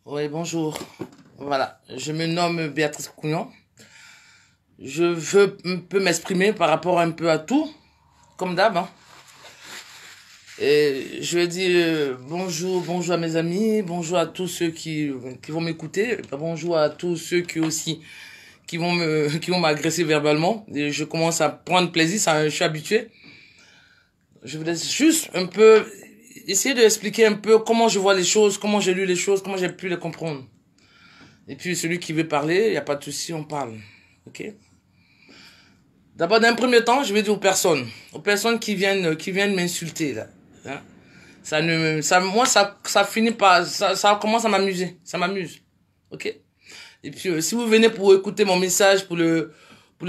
Oui, bonjour. Voilà, je me nomme Béatrice Cougnon. Je veux un peu m'exprimer par rapport un peu à tout, comme d'hab, hein. Et je vais dire bonjour à mes amis, bonjour à tous ceux qui vont m'écouter, bonjour à tous ceux qui aussi qui vont m'agresser verbalement. Et je commence à prendre plaisir, ça, je suis habitué. Je vous laisse juste un peu essayer d'expliquer un peu comment je vois les choses, comment j'ai lu les choses, comment j'ai pu les comprendre. Et puis celui qui veut parler, il n'y a pas de souci, on parle. Ok? D'abord, d'un premier temps, je vais dire aux personnes qui viennent m'insulter là. Hein? Ça finit par, ça commence à m'amuser, ça m'amuse. Ok? Et puis si vous venez pour écouter mon message, pour le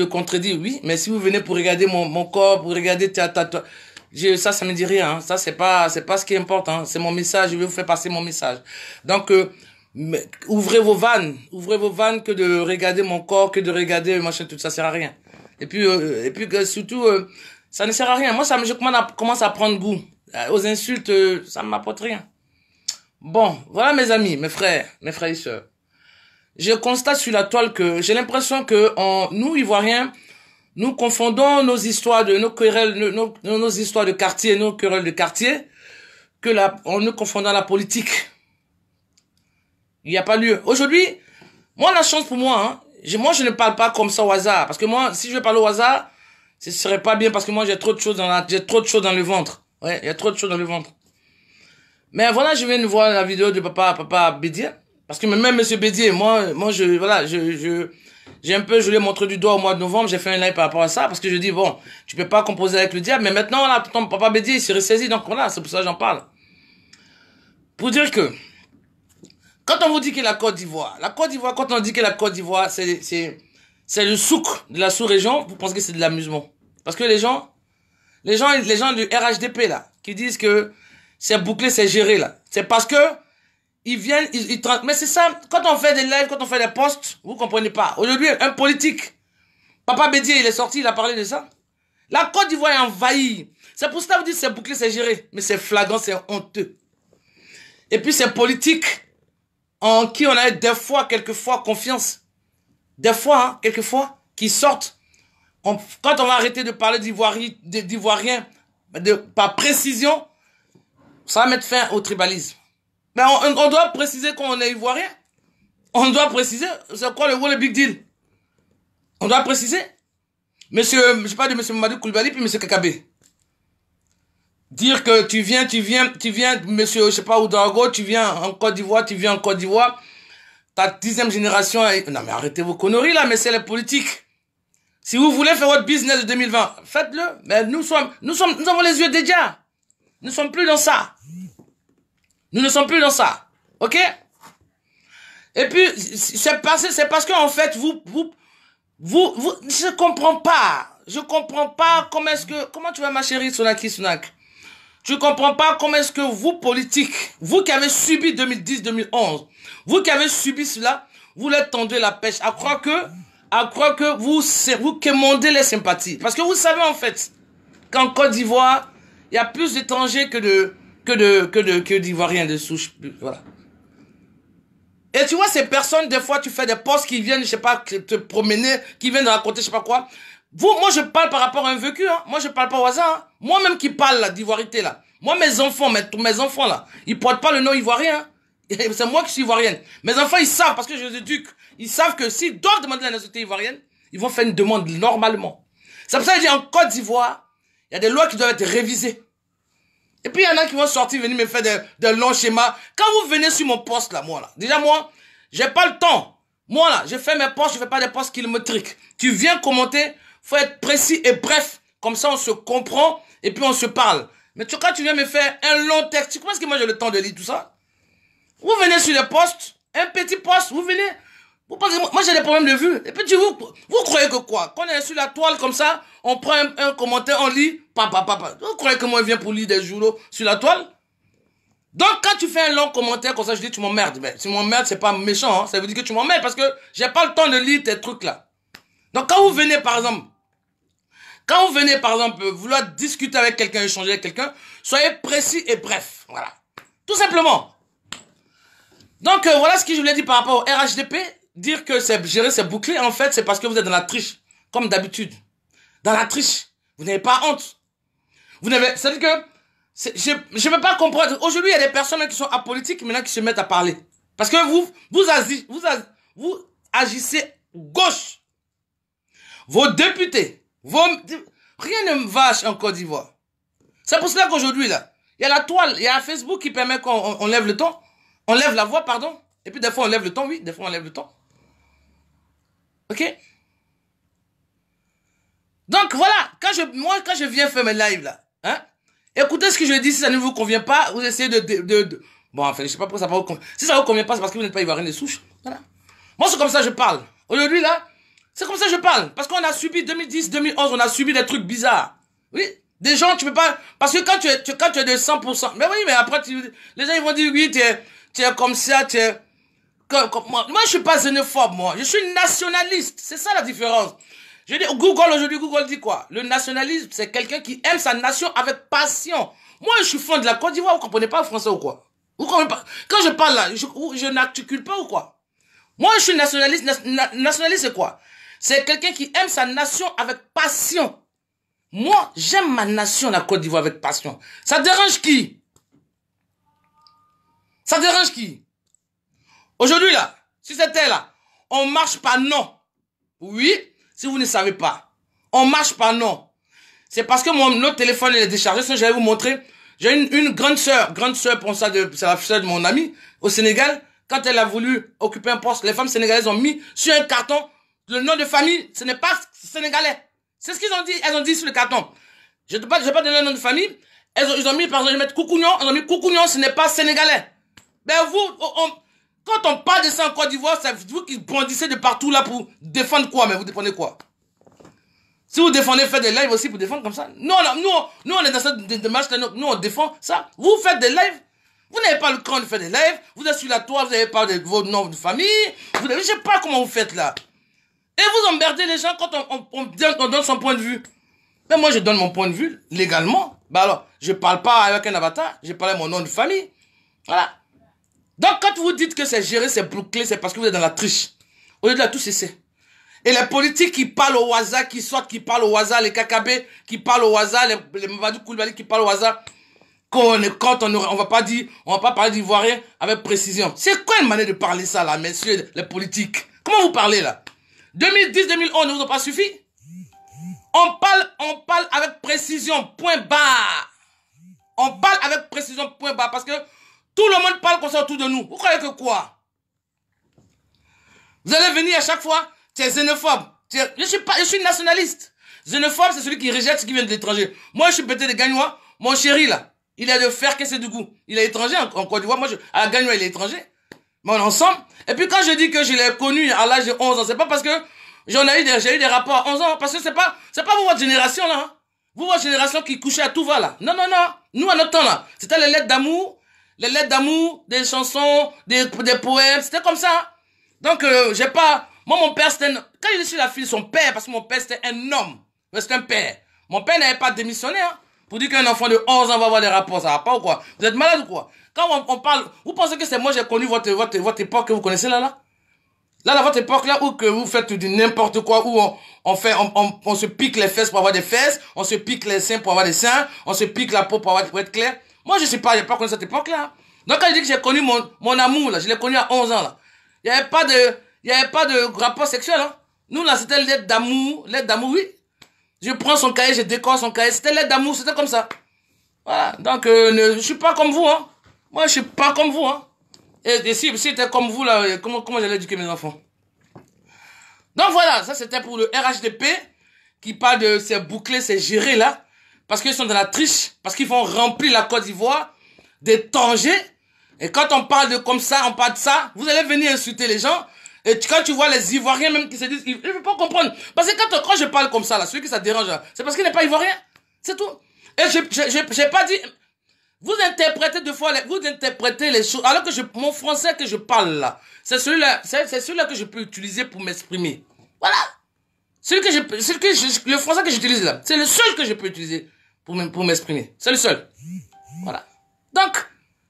contredire, oui. Mais si vous venez pour regarder mon corps, pour regarder ça me dit rien. Hein. Ça c'est pas ce qui est important. Hein. C'est mon message, je vais vous faire passer mon message. Donc ouvrez vos vannes que de regarder mon corps, que de regarder machin, tout ça sert à rien. Et puis surtout ça ne sert à rien. Moi je commence à prendre goût aux insultes, ça ne m'apporte rien. Bon, voilà mes amis, mes frères et sœurs. Je constate sur la toile que j'ai l'impression que nous Ivoiriens, nous confondons nos histoires de nos querelles, nos histoires de quartier, nos querelles de quartier, en nous confondant la politique. Il n'y a pas lieu. Aujourd'hui, moi, la chance pour moi, hein, moi, je ne parle pas comme ça au hasard. Parce que moi, si je veux parler au hasard, ce serait pas bien parce que moi, j'ai trop de choses dans le ventre. Ouais, il y a trop de choses dans le ventre. Mais voilà, je viens de voir la vidéo de papa Bédier. Parce que même monsieur Bédier, j'ai un peu, je lui ai montré du doigt au mois de novembre, j'ai fait un live par rapport à ça, parce que je dis, bon, tu peux pas composer avec le diable, mais maintenant, là, ton papa Bédier, il s'est ressaisi, donc voilà, c'est pour ça que j'en parle. Pour dire que, quand on vous dit que la Côte d'Ivoire, quand on dit que la Côte d'Ivoire, c'est le souk de la sous-région, vous pensez que c'est de l'amusement. Parce que les gens du RHDP, là, qui disent que c'est bouclé, c'est géré, là, c'est parce que ils viennent, mais c'est ça, quand on fait des lives, quand on fait des posts, vous comprenez pas. Aujourd'hui, un politique, Papa Bédier, il est sorti, il a parlé de ça. La Côte d'Ivoire est envahie. C'est pour ça que vous dites c'est bouclé, c'est géré. Mais c'est flagrant, c'est honteux. Et puis ces politiques en qui on a des fois, quelquefois, confiance. Des fois, hein, quelquefois, qui sortent. Quand on va arrêter de parler d'Ivoiriens, par précision, ça va mettre fin au tribalisme. Mais on doit préciser qu'on est Ivoirien. On doit préciser. C'est quoi le big deal? On doit préciser. Je sais pas de monsieur Mamadou Koulibaly puis monsieur Kakabé. Dire que tu viens, monsieur, je sais pas, Oudago, tu viens en Côte d'Ivoire, ta 10e génération. Non mais arrêtez vos conneries là, mais c'est la politique. Si vous voulez faire votre business de 2020, faites-le. Mais nous avons les yeux déjà. Nous ne sommes plus dans ça. Nous ne sommes plus dans ça. Ok? Et puis, c'est parce qu'en fait, je comprends pas. Je comprends pas comment tu vas ma chérie Sunak. Je comprends pas comment est-ce que vous, politiques, vous qui avez subi 2010-2011, vous qui avez subi cela, vous leur tendez la pêche à croire que vous quémandez les sympathies. Parce que vous savez, en fait, qu'en Côte d'Ivoire, il y a plus d'étrangers que d'Ivoiriens de souche. Voilà. Et tu vois, ces personnes, des fois, tu fais des posts qui viennent, je sais pas, te promener, qui viennent raconter, je sais pas quoi. Moi, je parle par rapport à un vécu, hein. Moi, je parle pas au hasard, hein. Moi-même qui parle, là, d'ivoirité, là. Moi, mes enfants, là, ils portent pas le nom ivoirien, hein. C'est moi qui suis ivoirienne. Mes enfants, ils savent, parce que je les éduque. Ils savent que s'ils doivent demander la nationalité ivoirienne, ils vont faire une demande normalement. C'est pour ça que je dis, en Côte d'Ivoire, il y a des lois qui doivent être révisées. Et puis, il y en a qui vont sortir, venir me faire des longs schémas. Quand vous venez sur mon poste, là, moi, là. Déjà, moi, j'ai pas le temps. Moi, là, je fais mes posts, je fais pas des posts kilométriques. Tu viens commenter, faut être précis et bref. Comme ça, on se comprend et puis on se parle. Mais quand tu viens me faire un long texte, tu penses que moi, j'ai le temps de lire tout ça? Vous venez sur les posts, un petit post, vous venez. Vous pensez, moi, j'ai des problèmes de vue. Et puis, vous croyez que quoi? Quand on est sur la toile comme ça, on prend un commentaire, on lit, papa. Vous croyez que moi, je viens pour lire des journaux sur la toile? Donc, quand tu fais un long commentaire comme ça, je dis, tu m'emmerdes. Mais tu m'emmerdes, c'est pas méchant, hein. Ça veut dire que tu m'emmerdes parce que j'ai pas le temps de lire tes trucs là. Donc, quand vous venez, par exemple, vouloir discuter avec quelqu'un, échanger avec quelqu'un, soyez précis et bref. Voilà. Tout simplement. Donc, voilà ce que je voulais dire par rapport au RHDP. Dire que c'est gérer, c'est bouclé, en fait, c'est parce que vous êtes dans la triche. Comme d'habitude. Dans la triche. Vous n'avez pas honte. Vous n'avez... C'est-à-dire que... Je ne peux pas comprendre. Aujourd'hui, il y a des personnes qui sont apolitiques, maintenant, qui se mettent à parler. Parce que vous agissez gauche. Vos députés, rien ne vache en Côte d'Ivoire. C'est pour cela qu'aujourd'hui, là, il y a la toile, il y a un Facebook qui permet qu'on lève le ton. On lève la voix, pardon. Et puis des fois, on lève le ton, oui. Des fois, on lève le ton. Ok? Donc, voilà. Moi, quand je viens faire mes lives, là, hein, écoutez ce que je dis. Si ça ne vous convient pas, vous essayez de... Bon, enfin, je sais pas pourquoi ça va vous convient. Si ça vous convient pas, c'est parce que vous n'êtes pas ivoirien de souche. Voilà. Moi, c'est comme ça que je parle. Aujourd'hui, là, c'est comme ça que je parle. Parce qu'on a subi 2010, 2011, on a subi des trucs bizarres. Oui. Des gens, tu peux pas... Parce que quand tu es de 100%... Mais oui, mais après, les gens, ils vont dire, oui, tu es comme ça, tu es... Moi, je suis pas xénophobe, moi. Je suis nationaliste. C'est ça la différence. Je dis, Google, aujourd'hui, Google dit quoi? Le nationalisme, c'est quelqu'un qui aime sa nation avec passion. Moi, je suis fan de la Côte d'Ivoire. Vous comprenez pas le français ou quoi? Vous comprenez pas? Quand je parle là, je n'articule pas ou quoi? Moi, je suis nationaliste. Nationaliste, c'est quoi? C'est quelqu'un qui aime sa nation avec passion. Moi, j'aime ma nation, la Côte d'Ivoire, avec passion. Ça dérange qui? Ça dérange qui? Aujourd'hui, là, si c'était là, on marche pas, non. Oui, si vous ne savez pas. On marche pas, non. C'est parce que notre téléphone est déchargé. Sinon, j'allais vous montrer. J'ai une grande sœur pour ça, c'est la sœur de mon ami, au Sénégal. Quand elle a voulu occuper un poste, les femmes sénégalaises ont mis sur un carton le nom de famille, ce n'est pas sénégalais. C'est ce qu'ils ont dit. Elles ont dit sur le carton. Je ne vais pas donner le nom de famille. Ils ont mis, par exemple, je vais mettre Coucougnon. Ils ont mis Coucougnon, ce n'est pas sénégalais. Ben quand on parle de ça en Côte d'Ivoire, c'est vous qui bondissez de partout là pour défendre quoi? Mais vous défendez quoi? Si vous défendez, faites des lives aussi pour défendre comme ça. Nous, on est dans cette démarche, nous, on défend ça. Vous faites des lives. Vous n'avez pas le cran de faire des lives. Vous êtes sur la toile, vous n'avez pas de vos noms de famille. Je ne sais pas comment vous faites là. Et vous emmerdez les gens quand on donne son point de vue. Mais moi, je donne mon point de vue légalement. Bah alors, je parle pas avec un avatar. Je parle avec mon nom de famille. Voilà. Donc, quand vous dites que c'est géré, c'est bouclé, c'est parce que vous êtes dans la triche. Au lieu de la tout cesser. Et les politiques qui parlent au hasard, qui sortent, qui parlent au hasard, les Kakabé qui parlent au hasard, les Mamadou Koulibaly qui parlent au hasard, on va pas parler d'ivoirien avec précision. C'est quoi une manière de parler ça là, messieurs les politiques? Comment vous parlez là? 2010, 2011 ne vous ont pas suffi? On parle avec précision, point barre. On parle avec précision, point barre, parce que tout le monde parle comme ça autour de nous. Vous croyez que quoi? Vous allez venir à chaque fois, tu es xénophobe. Je suis nationaliste. Xénophobe, c'est celui qui rejette ce qui vient de l'étranger. Moi, je suis pété de Gagnois. Mon chéri, là, il est de faire qu'est-ce du goût. Il est étranger en Côte d'Ivoire. Moi, à Gagnois, il est étranger. Mais on est ensemble. Et puis, quand je dis que je l'ai connu à l'âge de 11 ans, c'est pas parce que j'ai eu des rapports à 11 ans. Parce que c'est pas vous, votre génération, là. Hein. Vous, votre génération qui couchait à tout va, là. Non, non, non. Nous, à notre temps, là, c'était les lettres d'amour, des chansons, des poèmes. C'était comme ça. Hein. Donc, j'ai pas... Moi, mon père, c'était... Quand je suis la fille de son père, parce que mon père, c'était un homme. C'était un père. Mon père n'avait pas démissionné, hein. Pour dire qu'un enfant de 11 ans va avoir des rapports, ça va pas ou quoi? Vous êtes malade ou quoi? Quand on parle... Vous pensez que c'est moi, j'ai connu votre époque que vous connaissez là? Là, votre époque là, où que vous faites du n'importe quoi, où on se pique les fesses pour avoir des fesses, on se pique les seins pour avoir des seins, on se pique la peau pour être clair. Moi, j'ai pas connu cette époque là. Donc, quand je dis que j'ai connu mon amour là, je l'ai connu à 11 ans là. Il n'y avait pas de rapport sexuel, hein. Nous, là, c'était lettre d'amour, oui. Je prends son cahier, je décore son cahier. C'était lettre d'amour, c'était comme ça. Voilà. Donc, je suis pas comme vous, hein. Moi, je suis pas comme vous, hein. Et si c'était comme vous, là, comment j'allais éduquer mes enfants? Donc, voilà. Ça, c'était pour le RHDP, qui parle de ces bouclés, ces gérés, là. Parce qu'ils sont dans la triche. Parce qu'ils vont remplir la Côte d'Ivoire des dangers. Et quand on parle de comme ça, on parle de ça, vous allez venir insulter les gens. Et quand tu vois les Ivoiriens même qui se disent, ils ne veulent pas comprendre. Parce que quand je parle comme ça, là, celui qui ça dérange, c'est parce qu'il n'est pas Ivoirien. C'est tout. Et j'ai pas dit, vous interprétez les choses, alors que mon français que je parle là, c'est celui-là que je peux utiliser pour m'exprimer. Voilà. Le français que j'utilise là, c'est le seul que je peux utiliser pour m'exprimer. C'est le seul. Voilà. Donc,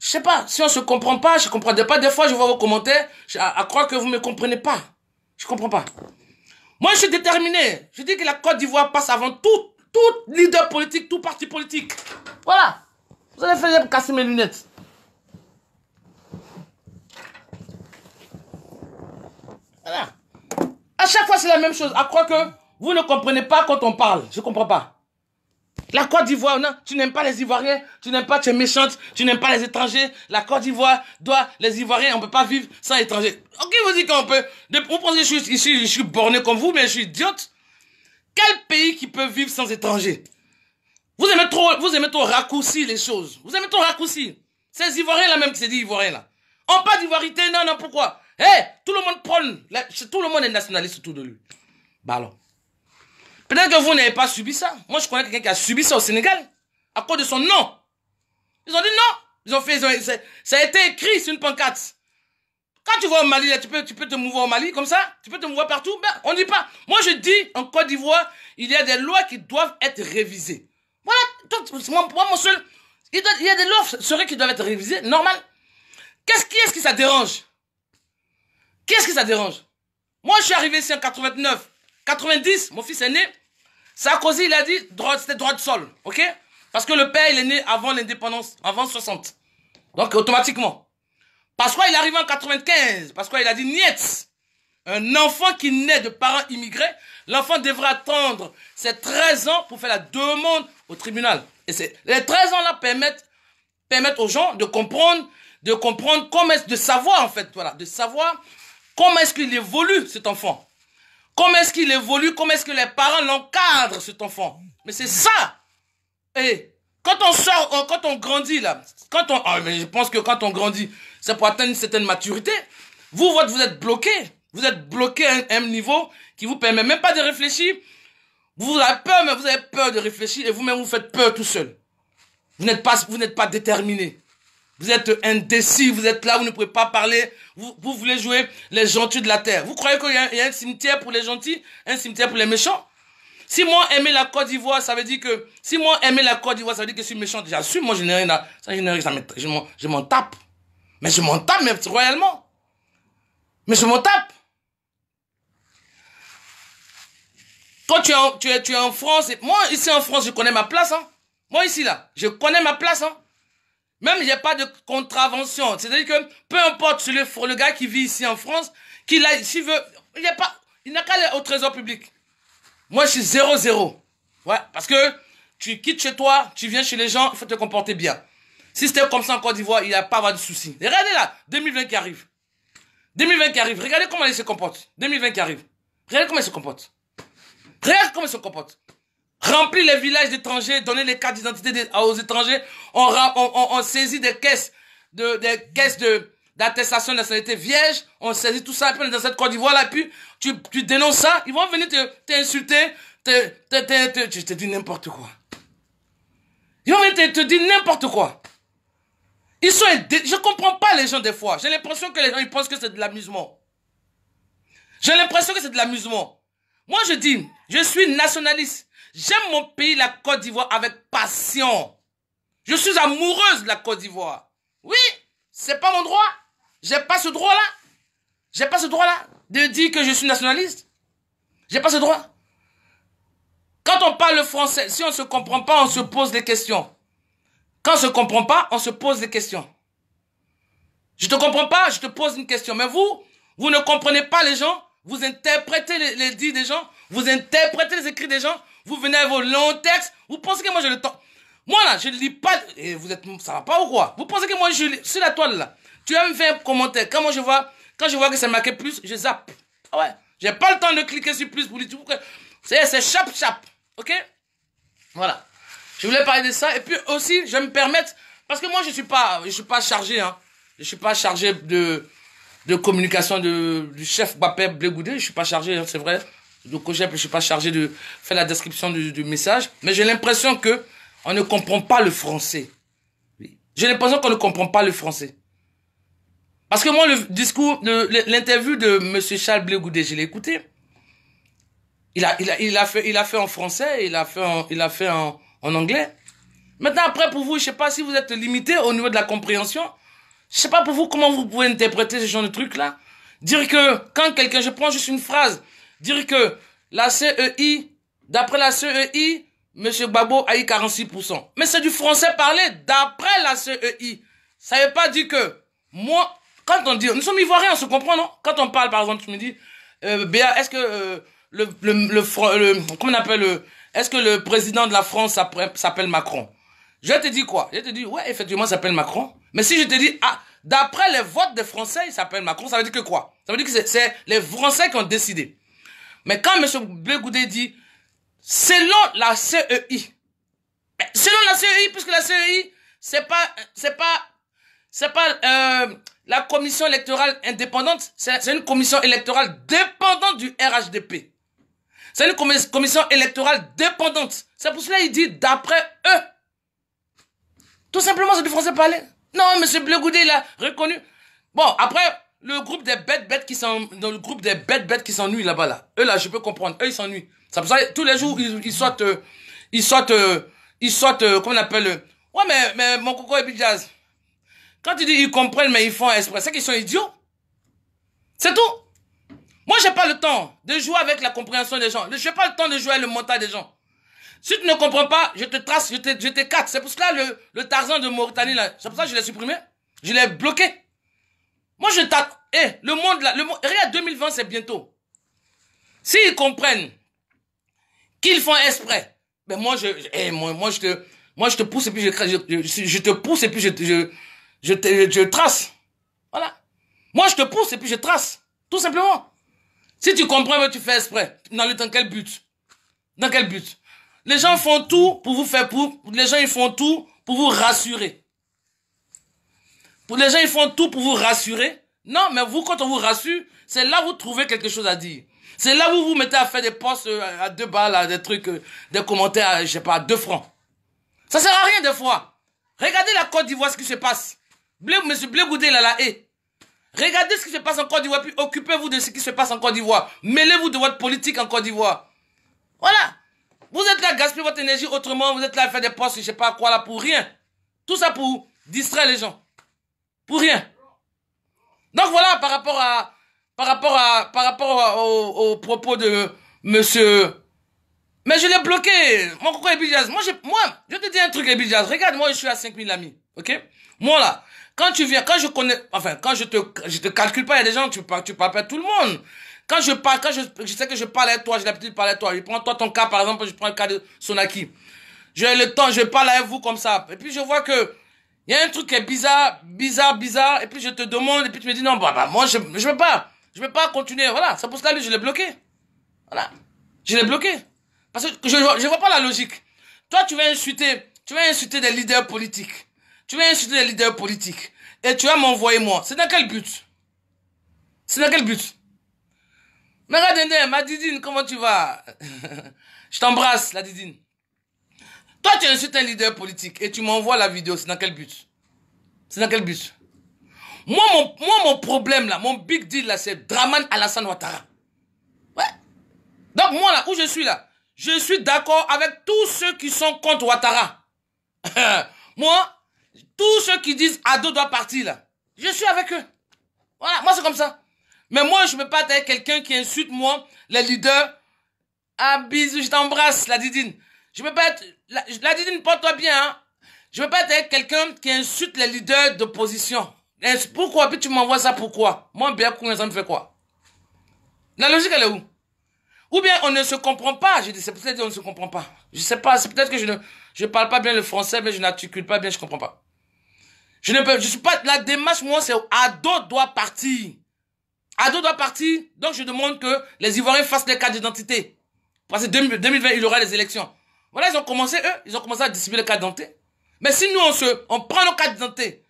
Je sais pas, si on se comprend pas, je comprends pas. Des fois, je vois vos commentaires, à croire que vous me comprenez pas. Je comprends pas. Moi, je suis déterminé. Je dis que la Côte d'Ivoire passe avant tout leader politique, tout parti politique. Voilà. Vous allez faire casser mes lunettes. Voilà. À chaque fois, c'est la même chose. À croire que vous ne comprenez pas quand on parle. Je comprends pas. La Côte d'Ivoire, non, tu n'aimes pas les Ivoiriens, tu n'aimes pas, tu es méchante, tu n'aimes pas les étrangers. La Côte d'Ivoire les Ivoiriens, on ne peut pas vivre sans étrangers. Ok, vous dites qu'on peut. Vous pensez que je suis borné comme vous, mais je suis idiote. Quel pays qui peut vivre sans étrangers? Vous aimez trop raccourcir les choses. Vous aimez trop raccourcir. C'est les Ivoiriens là même qui se dit Ivoiriens là. On parle d'ivoirité, non, pourquoi? Tout le monde prône, tout le monde est nationaliste autour de lui. Bah alors. Peut-être que vous n'avez pas subi ça. Moi, je connais quelqu'un qui a subi ça au Sénégal. À cause de son nom. Ils ont dit non. Ça a été écrit sur une pancarte. Quand tu vas au Mali, là, tu peux te mouvoir au Mali, comme ça. Tu peux te mouvoir partout. Ben, on ne dit pas. Moi, je dis, en Côte d'Ivoire, il y a des lois qui doivent être révisées. Voilà. Moi, mon seul... Il y a des lois qui doivent être révisées. Normal. Qui est-ce qui ça dérange? Qui est-ce qui ça dérange? Moi, je suis arrivé ici en 89. 90, mon fils est né. Sarkozy, il a dit, c'était droit de sol, ok? Parce que le père, il est né avant l'indépendance, avant 60. Donc, automatiquement. Parce qu'il est arrivé en 95, parce qu'il a dit, niet. Un enfant qui naît de parents immigrés, l'enfant devra attendre ses 13 ans pour faire la demande au tribunal. Et les 13 ans là permettent aux gens de comprendre comment de savoir en fait, voilà, de savoir comment est-ce qu'il évolue cet enfant. Comment est-ce qu'il évolue, comment est-ce que les parents l'encadrent cet enfant. Mais c'est ça. Et quand on sort, quand on grandit là, mais je pense que quand on grandit, c'est pour atteindre une certaine maturité. Vous êtes bloqué. Vous êtes bloqué à un niveau qui vous permet même pas de réfléchir. Vous avez peur, mais vous avez peur de réfléchir et vous-même vous faites peur tout seul. Vous n'êtes pas déterminé. Vous êtes indécis, vous êtes là, vous ne pouvez pas parler. Vous voulez jouer les gentils de la terre. Vous croyez qu'il y a un cimetière pour les gentils, un cimetière pour les méchants? Si moi aimer la Côte d'Ivoire, ça veut dire que je suis méchant. J'assume, moi je n'ai rien à... Je m'en tape. Mais je m'en tape, mais royalement. Mais je m'en tape. Quand tu es en France, moi ici en France, je connais ma place. Hein. Moi ici là, je connais ma place. Hein. Même il n'y a pas de contravention. C'est-à-dire que peu importe le gars qui vit ici en France, s'il veut, il n'a qu'à aller au trésor public. Moi je suis 0-0. Ouais, parce que tu quittes chez toi, tu viens chez les gens, il faut te comporter bien. Si c'était comme ça en Côte d'Ivoire, il n'y a pas à avoir de soucis. Regardez là, 2020 qui arrive. 2020 qui arrive, regardez comment ils se comportent. 2020 qui arrive. Regardez comment ils se comportent. Regarde comment ils se comportent. Remplir les villages d'étrangers, donner les cartes d'identité aux étrangers, on saisit des caisses d'attestation de nationalité vierge, on saisit tout ça, puis on est dans cette Côte d'Ivoire là, puis tu dénonces ça, ils vont venir t'insulter, je te dis n'importe quoi. Ils vont venir te dire n'importe quoi. Je comprends pas les gens des fois. J'ai l'impression que les gens ils pensent que c'est de l'amusement. J'ai l'impression que c'est de l'amusement. Moi je dis, je suis nationaliste. J'aime mon pays, la Côte d'Ivoire, avec passion. Je suis amoureuse de la Côte d'Ivoire. Oui, c'est pas mon droit. J'ai pas ce droit-là. J'ai pas ce droit-là de dire que je suis nationaliste. J'ai pas ce droit. Quand on parle le français, si on se comprend pas, on se pose des questions. Quand on se comprend pas, on se pose des questions. Je te comprends pas, je te pose une question. Mais vous ne comprenez pas les gens. Vous interprétez les dits des gens. Vous interprétez les écrits des gens. Vous venez avec vos longs textes. Vous pensez que moi j'ai le temps. Moi là, je ne lis pas. Et ça va pas ou quoi? Vous pensez que moi je lis sur la toile là. Tu vas me faire un commentaire. Quand je vois que c'est marqué plus, je zappe. Ah ouais. J'ai pas le temps de cliquer sur plus pour lire tout. C'est chap. Ok? Voilà. Je voulais parler de ça. Et puis aussi, je vais me permettre. Parce que moi je suis pas chargé. Hein. Je suis pas chargé de communication du chef Bapé Blegoudé. Je suis pas chargé, hein, c'est vrai. De COJEP, je suis pas chargé de faire la description du message. Mais j'ai l'impression que on ne comprend pas le français. Oui. J'ai l'impression qu'on ne comprend pas le français. Parce que moi, l'interview de M. Charles Blegoudé, je l'ai écouté. Il a fait en français, il a fait en anglais. Maintenant, après, pour vous, je sais pas si vous êtes limité au niveau de la compréhension. Je sais pas pour vous comment vous pouvez interpréter ce genre de truc-là. Dire que, quand quelqu'un, je prends juste une phrase, dire que la CEI, d'après la CEI, M. Gbagbo a eu 46%. Mais c'est du français parlé d'après la CEI. Ça veut pas dire que, moi, quand on dit, nous sommes ivoiriens, on se comprend, non? Quand on parle, par exemple, tu me dis, Béa, est-ce que comment on appelle est-ce que le président de la France s'appelle Macron? Je te dis quoi? Je te dis, ouais, effectivement, il s'appelle Macron. Mais si je te dis, ah, d'après les votes des Français, il s'appelle Macron, ça veut dire que quoi? Ça veut dire que c'est les Français qui ont décidé. Mais quand M. Blé Goudé dit, selon la CEI, selon la CEI, puisque la CEI, c'est pas la commission électorale indépendante, c'est une commission électorale dépendante du RHDP. C'est une commission électorale dépendante. C'est pour cela qu'il dit d'après eux. Tout simplement, c'est du français parlé. Non, M. Blé Goudé, il a reconnu. Bon, après, le groupe des bêtes qui sont, dans le groupe des bêtes qui s'ennuient là-bas, là. Eux, là, je peux comprendre. Eux, ils s'ennuient. C'est pour ça que tous les jours, ils sortent, comment on appelle, ouais, mais mon coco et Jazz. Quand tu dis ils comprennent, mais ils font exprès, c'est qu'ils sont idiots. C'est tout. Moi, j'ai pas le temps de jouer avec la compréhension des gens. J'ai pas le temps de jouer avec le mental des gens. Si tu ne comprends pas, je te trace, je t'écarte. C'est pour cela le Tarzan de Mauritanie, là. C'est pour ça que je l'ai supprimé. Je l'ai bloqué. Moi, je tape. Le monde, là, regarde, 2020, c'est bientôt. S'ils comprennent qu'ils font exprès, ben moi, je te pousse et puis je te pousse et puis je trace. Voilà. Moi, je te pousse et puis je trace. Tout simplement. Si tu comprends, mais tu fais exprès. Dans quel but? Dans quel but? Les gens font tout pour vous faire les gens, ils font tout pour vous rassurer. Les gens, ils font tout pour vous rassurer. Non, mais vous, quand on vous rassure, c'est là où vous trouvez quelque chose à dire. C'est là où vous vous mettez à faire des posts à 2 balles, des trucs, des commentaires à, je sais pas, à 2 francs. Ça sert à rien des fois. Regardez la Côte d'Ivoire, ce qui se passe. Monsieur Blé Goudé, il a la haie. Regardez ce qui se passe en Côte d'Ivoire, puis occupez-vous de ce qui se passe en Côte d'Ivoire. Mêlez-vous de votre politique en Côte d'Ivoire. Voilà. Vous êtes là à gaspiller votre énergie autrement, vous êtes là à faire des posts, je sais pas quoi là, pour rien. Tout ça pour distraire les gens. Pour rien. Donc voilà, par rapport au propos de monsieur. Mais je l'ai bloqué. Mon coco Ebijaz. Moi, je te dis un truc, Ebijaz. Regarde, moi, je suis à 5000 amis. Ok? Moi, là, quand tu viens, quand je connais, enfin, quand je te calcule pas, il y a des gens, tu parles pas à tout le monde. Quand je parle, je sais que je parle avec toi, j'ai l'habitude de parler avec toi. Je prends toi ton cas, par exemple, je prends le cas de Sonaki. J'ai le temps, je parle avec vous comme ça. Et puis je vois que il y a un truc qui est bizarre. Et puis je te demande, et puis tu me dis non, bah moi je veux pas continuer. Voilà, c'est pour cela que je l'ai bloqué. Voilà, je l'ai bloqué parce que je vois pas la logique. Toi, tu vas insulter des leaders politiques. Et tu vas m'envoyer moi. C'est dans quel but? Mais regarde, ma Didine, comment tu vas? Je t'embrasse, la Didine. Toi, tu insultes un leader politique et tu m'envoies la vidéo. C'est dans quel but? Moi, mon problème, là, mon big deal, là, c'est Draman Alassane Ouattara. Ouais. Donc, moi, là, où je suis, là, je suis d'accord avec tous ceux qui sont contre Ouattara. Moi, tous ceux qui disent Ado doit partir, là, je suis avec eux. Voilà, moi, c'est comme ça. Mais moi, je ne peux pas être quelqu'un qui insulte, moi, les leaders. Ah, bisous, je t'embrasse, la Didine. Je ne peux pas être... La Didine, porte-toi bien, hein. Je ne peux pas être quelqu'un qui insulte les leaders d'opposition. Pourquoi? Puis tu m'envoies ça, pourquoi? Moi, bien, ça me fait quoi? La logique, elle est où? Ou bien, on ne se comprend pas. Je dis, c'est peut-être qu'on ne se comprend pas. Je sais pas, c'est peut-être que je parle pas bien le français, mais je n'articule pas bien, je comprends pas. Je suis pas... La démarche, moi, c'est Ado doit partir. Ado doit partir, donc je demande que les Ivoiriens fassent les cartes d'identité. Parce que 2020, il y aura les élections. Voilà, ils ont commencé à distribuer les cartes d'identité. Mais si nous, on prend nos cartes d'identité,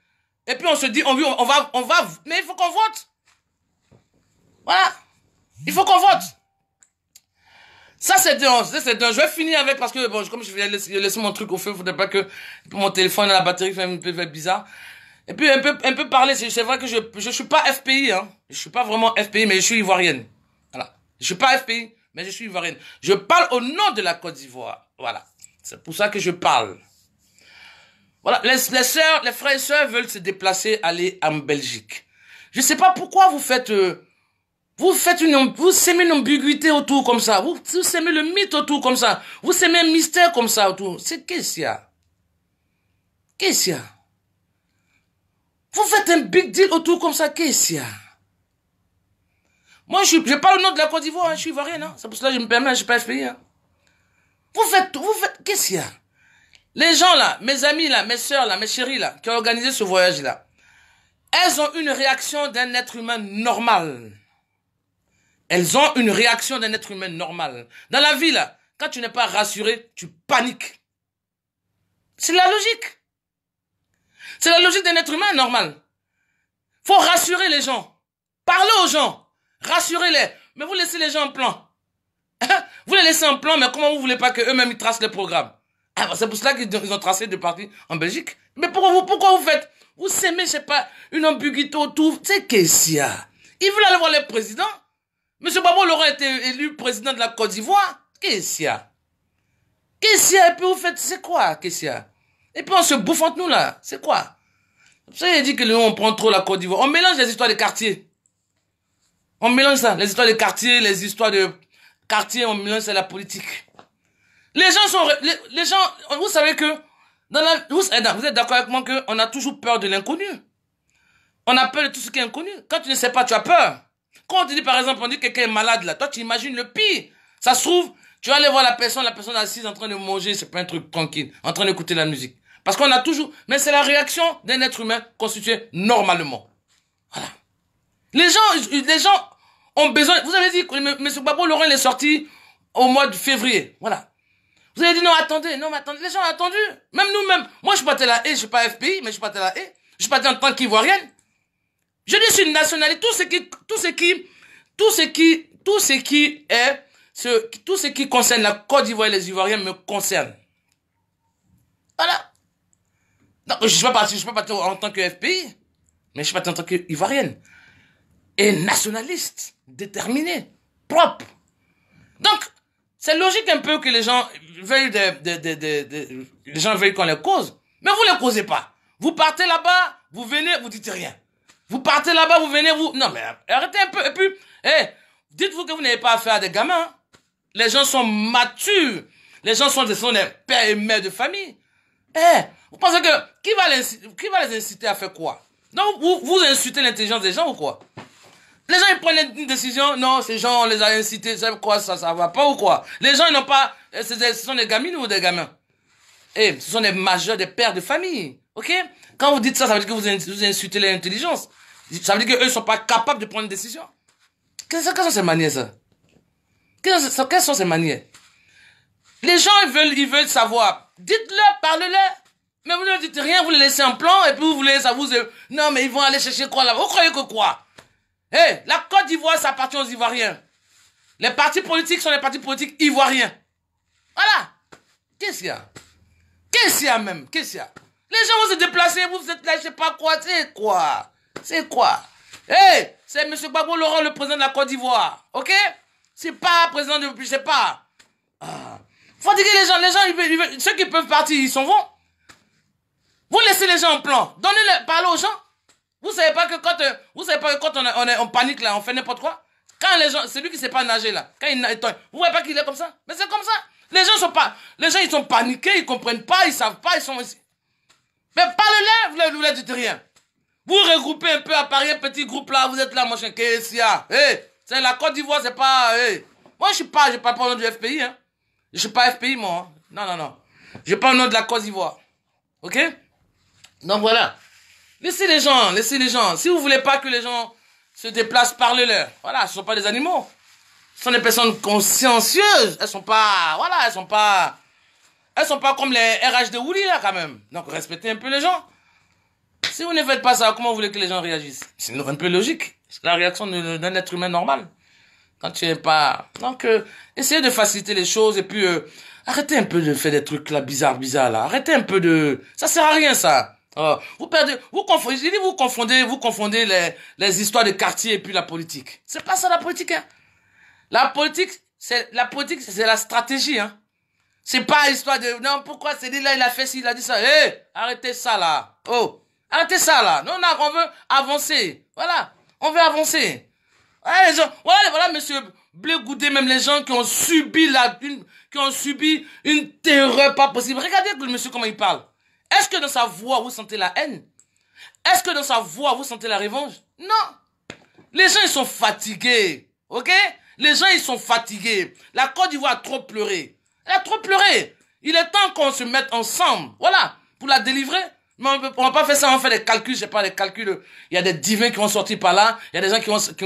et puis on se dit, on va, mais il faut qu'on vote. Voilà. Il faut qu'on vote. Ça, c'est dingue. Je vais finir avec, parce que, bon, comme je vais laisser mon truc au feu, il faudrait pas que mon téléphone à la batterie fait un peu bizarre. Et puis, un peu parler, c'est vrai que je suis pas FPI, hein. Je suis pas vraiment FPI, mais je suis ivoirienne. Voilà. Je suis pas FPI, mais je suis ivoirienne. Je parle au nom de la Côte d'Ivoire. Voilà. C'est pour ça que je parle. Voilà, les frères et sœurs veulent se déplacer, aller en Belgique. Je ne sais pas pourquoi vous faites... vous sémez une ambiguïté autour comme ça. Vous sémez le mythe autour comme ça. Vous sémez un mystère comme ça autour. C'est qu'est-ce qu'il y a? Qu'est-ce qu'il y a? Vous faites un big deal autour comme ça. Qu'est-ce qu'il y a? Moi, je parle au nom de la Côte d'Ivoire. Hein, je suis ivoirien. Hein. C'est pour cela que je me permets. Je ne suis pas FPI. Hein. Vous faites, qu'est-ce qu'il y a? Les gens là, mes amis là, mes soeurs là, mes chéris là, qui ont organisé ce voyage là, elles ont une réaction d'un être humain normal. Elles ont une réaction d'un être humain normal. Dans la vie là, quand tu n'es pas rassuré, tu paniques. C'est la logique. C'est la logique d'un être humain normal. Faut rassurer les gens. Parlez aux gens. Rassurez-les. Mais vous laissez les gens en plan. Vous les laissez en plan, mais comment vous voulez pas qu'eux-mêmes ils tracent les programmes? C'est pour cela qu'ils ont tracé de partis en Belgique. Mais pourquoi vous faites? Vous s'aimez, je sais pas, une ambiguïté autour. C'est qu'est-ce qu'il y a? Ils veulent aller voir le président. Monsieur Gbagbo Laurent a été élu président de la Côte d'Ivoire. Qu'est-ce qu'il y a? Qu'est-ce qu'il y a? Et puis vous faites, c'est quoi? Qu'est-ce qu'il y a? Et puis on se bouffe entre nous là. C'est quoi? Vous savez, dit que nous on prend trop la Côte d'Ivoire. On mélange les histoires de quartier. On mélange ça. Les histoires de quartier, les histoires de quartier, on mélange ça à la politique. Les gens, vous savez que, vous êtes d'accord avec moi qu'on a toujours peur de l'inconnu. On a peur de tout ce qui est inconnu. Quand tu ne sais pas, tu as peur. Quand on te dit, par exemple, on dit que quelqu'un est malade là, toi tu imagines le pire. Ça se trouve, tu vas aller voir la personne assise en train de manger, c'est pas un truc tranquille, en train d'écouter la musique. Parce qu'on a toujours, mais c'est la réaction d'un être humain constitué normalement. Voilà. Les gens ont besoin, vous avez dit que M. Gbagbo Laurent il est sorti au mois de février. Voilà. Vous avez dit non, attendez, les gens ont attendu. Même nous-mêmes. Moi, je suis pas de la haie, je suis pas FPI, mais je suis pas de la haie. Je suis pas en tant qu'Ivoirienne. Je dis sur une nationalité, tout ce qui concerne la Côte d'Ivoire et les Ivoiriens me concerne. Voilà. Donc, je suis pas parti en tant que FPI, mais je suis parti en tant qu'Ivoirienne. Et nationaliste, déterminé, propre. Donc, c'est logique un peu que les gens veuillent les gens veuillent qu'on les cause. Mais vous les causez pas. Vous partez là-bas, vous venez, vous dites rien. Vous partez là-bas, vous venez, vous... Non, mais arrêtez un peu. Et puis, dites-vous que vous n'avez pas affaire à des gamins. Hein. Les gens sont matures. Les gens sont des pères et mères de famille. Vous pensez que... Qui va les inciter à faire quoi? Donc, vous insultez l'intelligence des gens ou quoi? Les gens, ils prennent une décision. Non, ces gens, on les a incités. C'est quoi, ça va pas ou quoi? Les gens, ils n'ont pas... Ce sont des gamines ou des gamins? Ce sont des majeurs, des pères de famille. Ok? Quand vous dites ça, ça veut dire que vous insultez l'intelligence. Ça veut dire qu'eux ne sont pas capables de prendre une décision. Quelles sont ces manières, ça? Quelles sont ces manières? Les gens, ils veulent savoir. Dites-leur, parlez-leur. Mais vous ne dites rien, vous les laissez en plan, et puis vous voulez ça, non, mais ils vont aller chercher quoi là? Vous croyez que quoi? La Côte d'Ivoire, ça appartient aux Ivoiriens. Les partis politiques sont les partis politiques ivoiriens. Voilà. Qu'est-ce qu'il y a? Qu'est-ce qu'il y a même? Qu'est-ce qu'il y a? Les gens vont se déplacer, vous êtes là, je sais pas quoi. C'est quoi? C'est quoi? C'est M. Gbagbo Laurent, le président de la Côte d'Ivoire. Ok? C'est pas président de... Je sais pas. Faut dire que les gens, ceux qui peuvent partir, ils s'en vont. Vous laissez les gens en plan. Donnez-le, parlez aux gens. Vous savez pas que quand on panique là, on fait n'importe quoi. Quand les gens, c'est lui qui sait pas nager là. Quand vous voyez pas qu'il est comme ça? Mais c'est comme ça. Les gens ils sont paniqués, ils comprennent pas, ils savent pas, ils sont ici. Mais parlez-leur, vous leur dites rien. Vous regroupez un peu à Paris, un petit groupe là, vous êtes là, machin, qu'est-ce qu'il y a? C'est la Côte d'Ivoire, c'est pas, Moi, j'ai pas au nom du FPI, hein. Je suis pas FPI, moi. Hein. Non. J'ai pas au nom de la Côte d'Ivoire. Ok? Donc voilà. Laissez les gens. Si vous voulez pas que les gens se déplacent, parlez-leur. Voilà, ce sont pas des animaux. Ce sont des personnes consciencieuses. Elles sont pas comme les RH de Wouli, là, quand même. Donc, respectez un peu les gens. Si vous ne faites pas ça, comment vous voulez que les gens réagissent? C'est un peu logique. C'est la réaction d'un être humain normal. Quand tu n'es pas... Donc, essayez de faciliter les choses et puis, arrêtez un peu de faire des trucs là, bizarres, là. Arrêtez un peu de... Ça sert à rien, ça. Vous confondez les histoires de quartier et puis la politique. C'est pas ça, la politique, hein. La politique, c'est la stratégie, hein. C'est pas histoire de... Non, pourquoi c'est dit là, il a fait ci, il a dit ça. Hé, arrêtez ça là. Oh, arrêtez ça là. Non, on veut avancer. Voilà, on veut avancer. Ouais, les gens, voilà, monsieur Blé Goudé, même les gens qui ont subi une terreur pas possible. Regardez le monsieur comment il parle. Est-ce que dans sa voix, vous sentez la haine? Est-ce que dans sa voix, vous sentez la revanche? Non. Les gens, ils sont fatigués. Ok? Les gens, ils sont fatigués. La Côte d'Ivoire a trop pleuré. Elle a trop pleuré. Il est temps qu'on se mette ensemble. Voilà. Pour la délivrer. Mais on va pas faire ça, on fait des calculs, je sais pas, des calculs. Il y a des divins qui vont sortir par là. Il y a des gens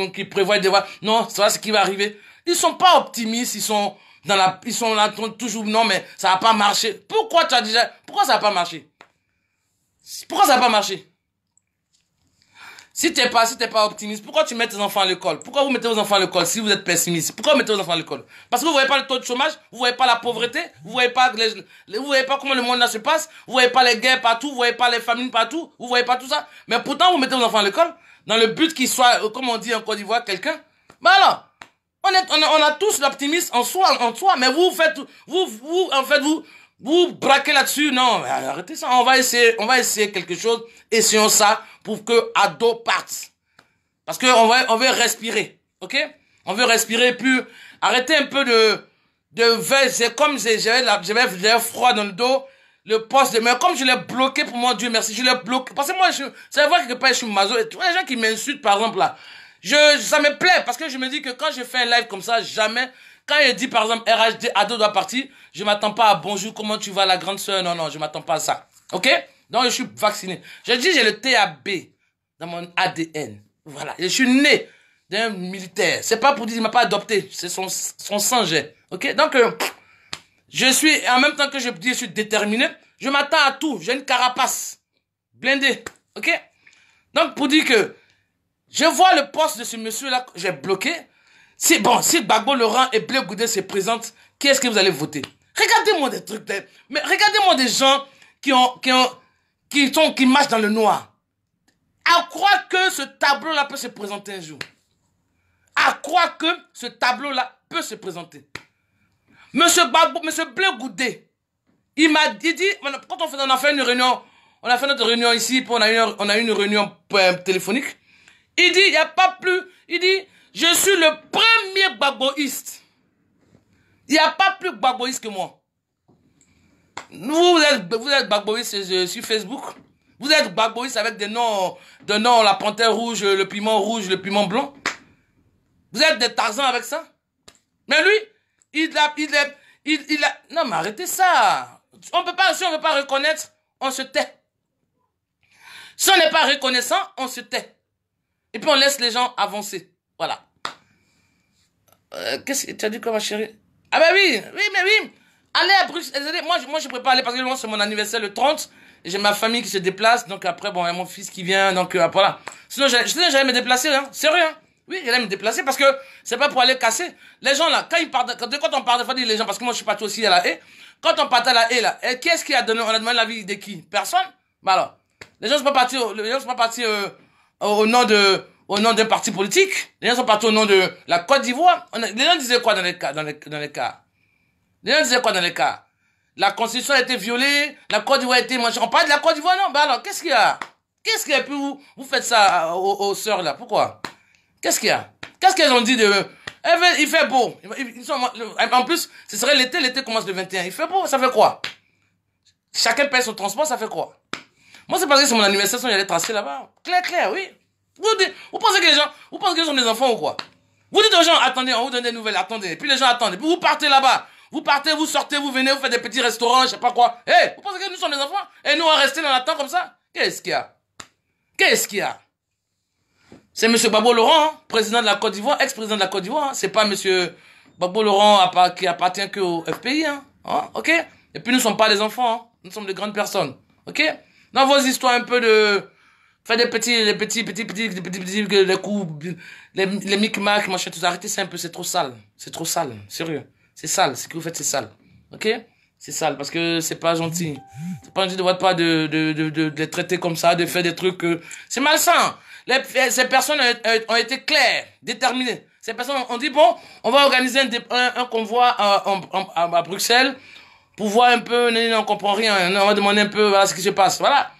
qui prévoient des voix. Non, c'est ce qui va arriver. Ils sont pas optimistes, ils sont là, toujours, non, mais ça va pas marcher. Pourquoi ça va pas marcher? Pourquoi ça va pas marcher? Si t'es pas optimiste, pourquoi tu mets tes enfants à l'école? Pourquoi vous mettez vos enfants à l'école si vous êtes pessimiste? Pourquoi vous mettez vos enfants à l'école? Parce que vous voyez pas le taux de chômage, vous voyez pas la pauvreté, vous voyez pas comment le monde là se passe, vous voyez pas les guerres partout, vous voyez pas les famines partout, vous voyez pas tout ça. Mais pourtant, vous mettez vos enfants à l'école dans le but qu'ils soient, comme on dit en Côte d'Ivoire, quelqu'un. Ben alors, on a tous l'optimisme en soi, mais vous braquez là-dessus. Non, arrêtez ça. On va essayer quelque chose. Essayons ça pour que Ado parte. Parce que on veut respirer. Ok? On veut respirer, puis arrêtez un peu c'est comme j'avais froid dans le dos, le poste mais comme je l'ai bloqué pour moi, Dieu merci, je l'ai bloqué. Parce que moi, ça va quelque part, je suis maso. Et tous les gens qui m'insultent, par exemple, là, ça me plaît, parce que je me dis que quand je fais un live comme ça, jamais, quand il dit, par exemple, RHD, Ado doit partir, je m'attends pas à bonjour, comment tu vas, la grande sœur, non, je m'attends pas à ça. Ok? Donc, je suis vacciné. Je dis, j'ai le TAB dans mon ADN. Voilà. Je suis né d'un militaire. C'est pas pour dire, il m'a pas adopté. C'est son sang, j'ai. Ok? Donc, je suis, en même temps que je dis, je suis déterminé, je m'attends à tout. J'ai une carapace. Blindée. Ok? Donc, pour dire que, je vois le poste de ce monsieur-là que j'ai bloqué. Si Gbagbo Laurent et Blé Goudé se présentent, qui est-ce que vous allez voter? Regardez-moi des trucs, mais regardez-moi des gens qui marchent dans le noir. À croire que ce tableau-là peut se présenter un jour. À croire que ce tableau-là peut se présenter. Monsieur Blé Goudé, il dit, quand on a fait une réunion, on a fait notre réunion ici, puis on a eu une réunion téléphonique. Il dit, il n'y a pas plus, il dit, je suis le premier gbagboïste. Il n'y a pas plus gbagboïste que moi. Vous êtes gbagboïste sur Facebook. Vous êtes gbagboïste avec des noms, la panthère rouge, le piment blanc. Vous êtes des Tarzans avec ça. Mais lui, il a, non mais arrêtez ça. Si on veut pas reconnaître, on se tait. Si on n'est pas reconnaissant, on se tait. Et puis on laisse les gens avancer. Voilà. Qu'est-ce que tu as dit quoi, ma chérie? Ah ben oui. Allez à Bruxelles. Moi je prépare aller parce que c'est mon anniversaire le 30. Et j'ai ma famille qui se déplace. Donc après, bon, il y a mon fils qui vient. Donc voilà. Sinon, j'allais me déplacer. Hein. Sérieux. Hein. Oui, j'allais me déplacer parce que c'est pas pour aller quand on part, des fois, les gens, parce que moi je suis parti aussi à la haie. Quand on partait à la haie, là, qui est-ce qui a donné, on a demandé l'avis de qui? Personne? Bah alors. Les gens sont pas partis au nom d'un parti politique. Les gens sont partis au nom de la Côte d'Ivoire. Les gens disaient quoi dans les cas? Les gens disaient quoi dans les cas? La Constitution a été violée, la Côte d'Ivoire a été mangée. On parle de la Côte d'Ivoire, non? Bah alors, qu'est-ce qu'il y a? Qu'est-ce qu'il y a? Puis vous faites ça aux sœurs, là. Pourquoi? Qu'est-ce qu'il y a? Qu'est-ce qu'elles ont dit de... Il fait beau. En plus, ce serait l'été commence le 21. Il fait beau, ça fait quoi? Chacun paye son transport, ça fait quoi? Moi, c'est parce que c'est mon anniversaire, il y a des tracés là-bas. Clair, oui. Vous pensez que les gens sont des enfants ou quoi? Vous dites aux gens, attendez, on vous donne des nouvelles, attendez. Et puis les gens attendent. Et puis vous partez là-bas. Vous partez, vous sortez, vous venez, vous faites des petits restaurants, je sais pas quoi. Vous pensez que nous sommes des enfants? Et nous, on va rester dans l'attente comme ça? Qu'est-ce qu'il y a? C'est M. Gbagbo Laurent, hein, président de la Côte d'Ivoire, ex-président de la Côte d'Ivoire. Hein. C'est pas M. Gbagbo Laurent qui appartient qu'au FPI. Hein. Ok? Et puis nous ne sommes pas des enfants. Hein. Nous sommes des grandes personnes. Ok? Dans vos histoires un peu de... Faites des petits coups, les micmacs, machin, tout ça. Arrêtez ça un peu, c'est trop sale. C'est trop sale, sérieux. C'est sale, ce que vous faites, c'est sale. Ok? C'est sale, parce que c'est pas gentil. C'est pas gentil de les traiter comme ça, de faire des trucs... C'est malsain. Ces personnes ont été claires, déterminées. Ces personnes ont dit, bon, on va organiser un convoi à Bruxelles pour voir un peu, on comprend rien, on va demander un peu voilà ce qui se passe, voilà.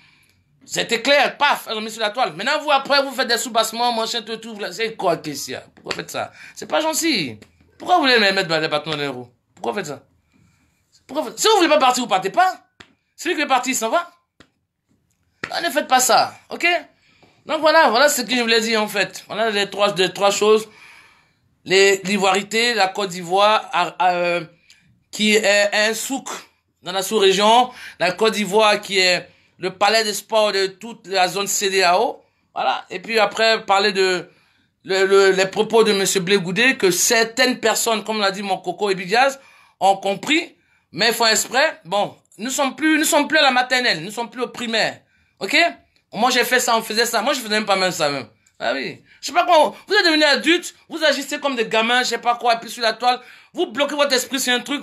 C'était clair, paf, elles ont mis sur la toile. Maintenant, vous, après, vous faites des soubassements, machin, tout, c'est quoi, qu'est-ce qu'il y a? Pourquoi faites ça? C'est pas gentil. Pourquoi vous voulez me mettre les bâtons dans les roues? Pourquoi faites ça? Si vous voulez pas partir, vous partez pas. Celui qui est parti, il s'en va. Non, ne faites pas ça, ok? Donc voilà ce que je voulais dire, en fait. Voilà les trois choses. L'ivoirité, la Côte d'Ivoire, qui est un souk dans la sous-région, la Côte d'Ivoire qui est le palais des sports de toute la zone CEDEAO, voilà. Et puis après, parler de les propos de M. Blé Goudé, que certaines personnes, comme l'a dit mon coco et Diaz, ont compris, mais ils font exprès. Bon, nous sommes plus à la maternelle, nous sommes plus au primaire, ok? Moi j'ai fait ça, on faisait ça, moi je faisais même pas même ça même. Ah oui, je sais pas quoi, vous êtes devenus adultes, vous agissez comme des gamins, je sais pas quoi, et puis sur la toile, vous bloquez votre esprit sur un truc,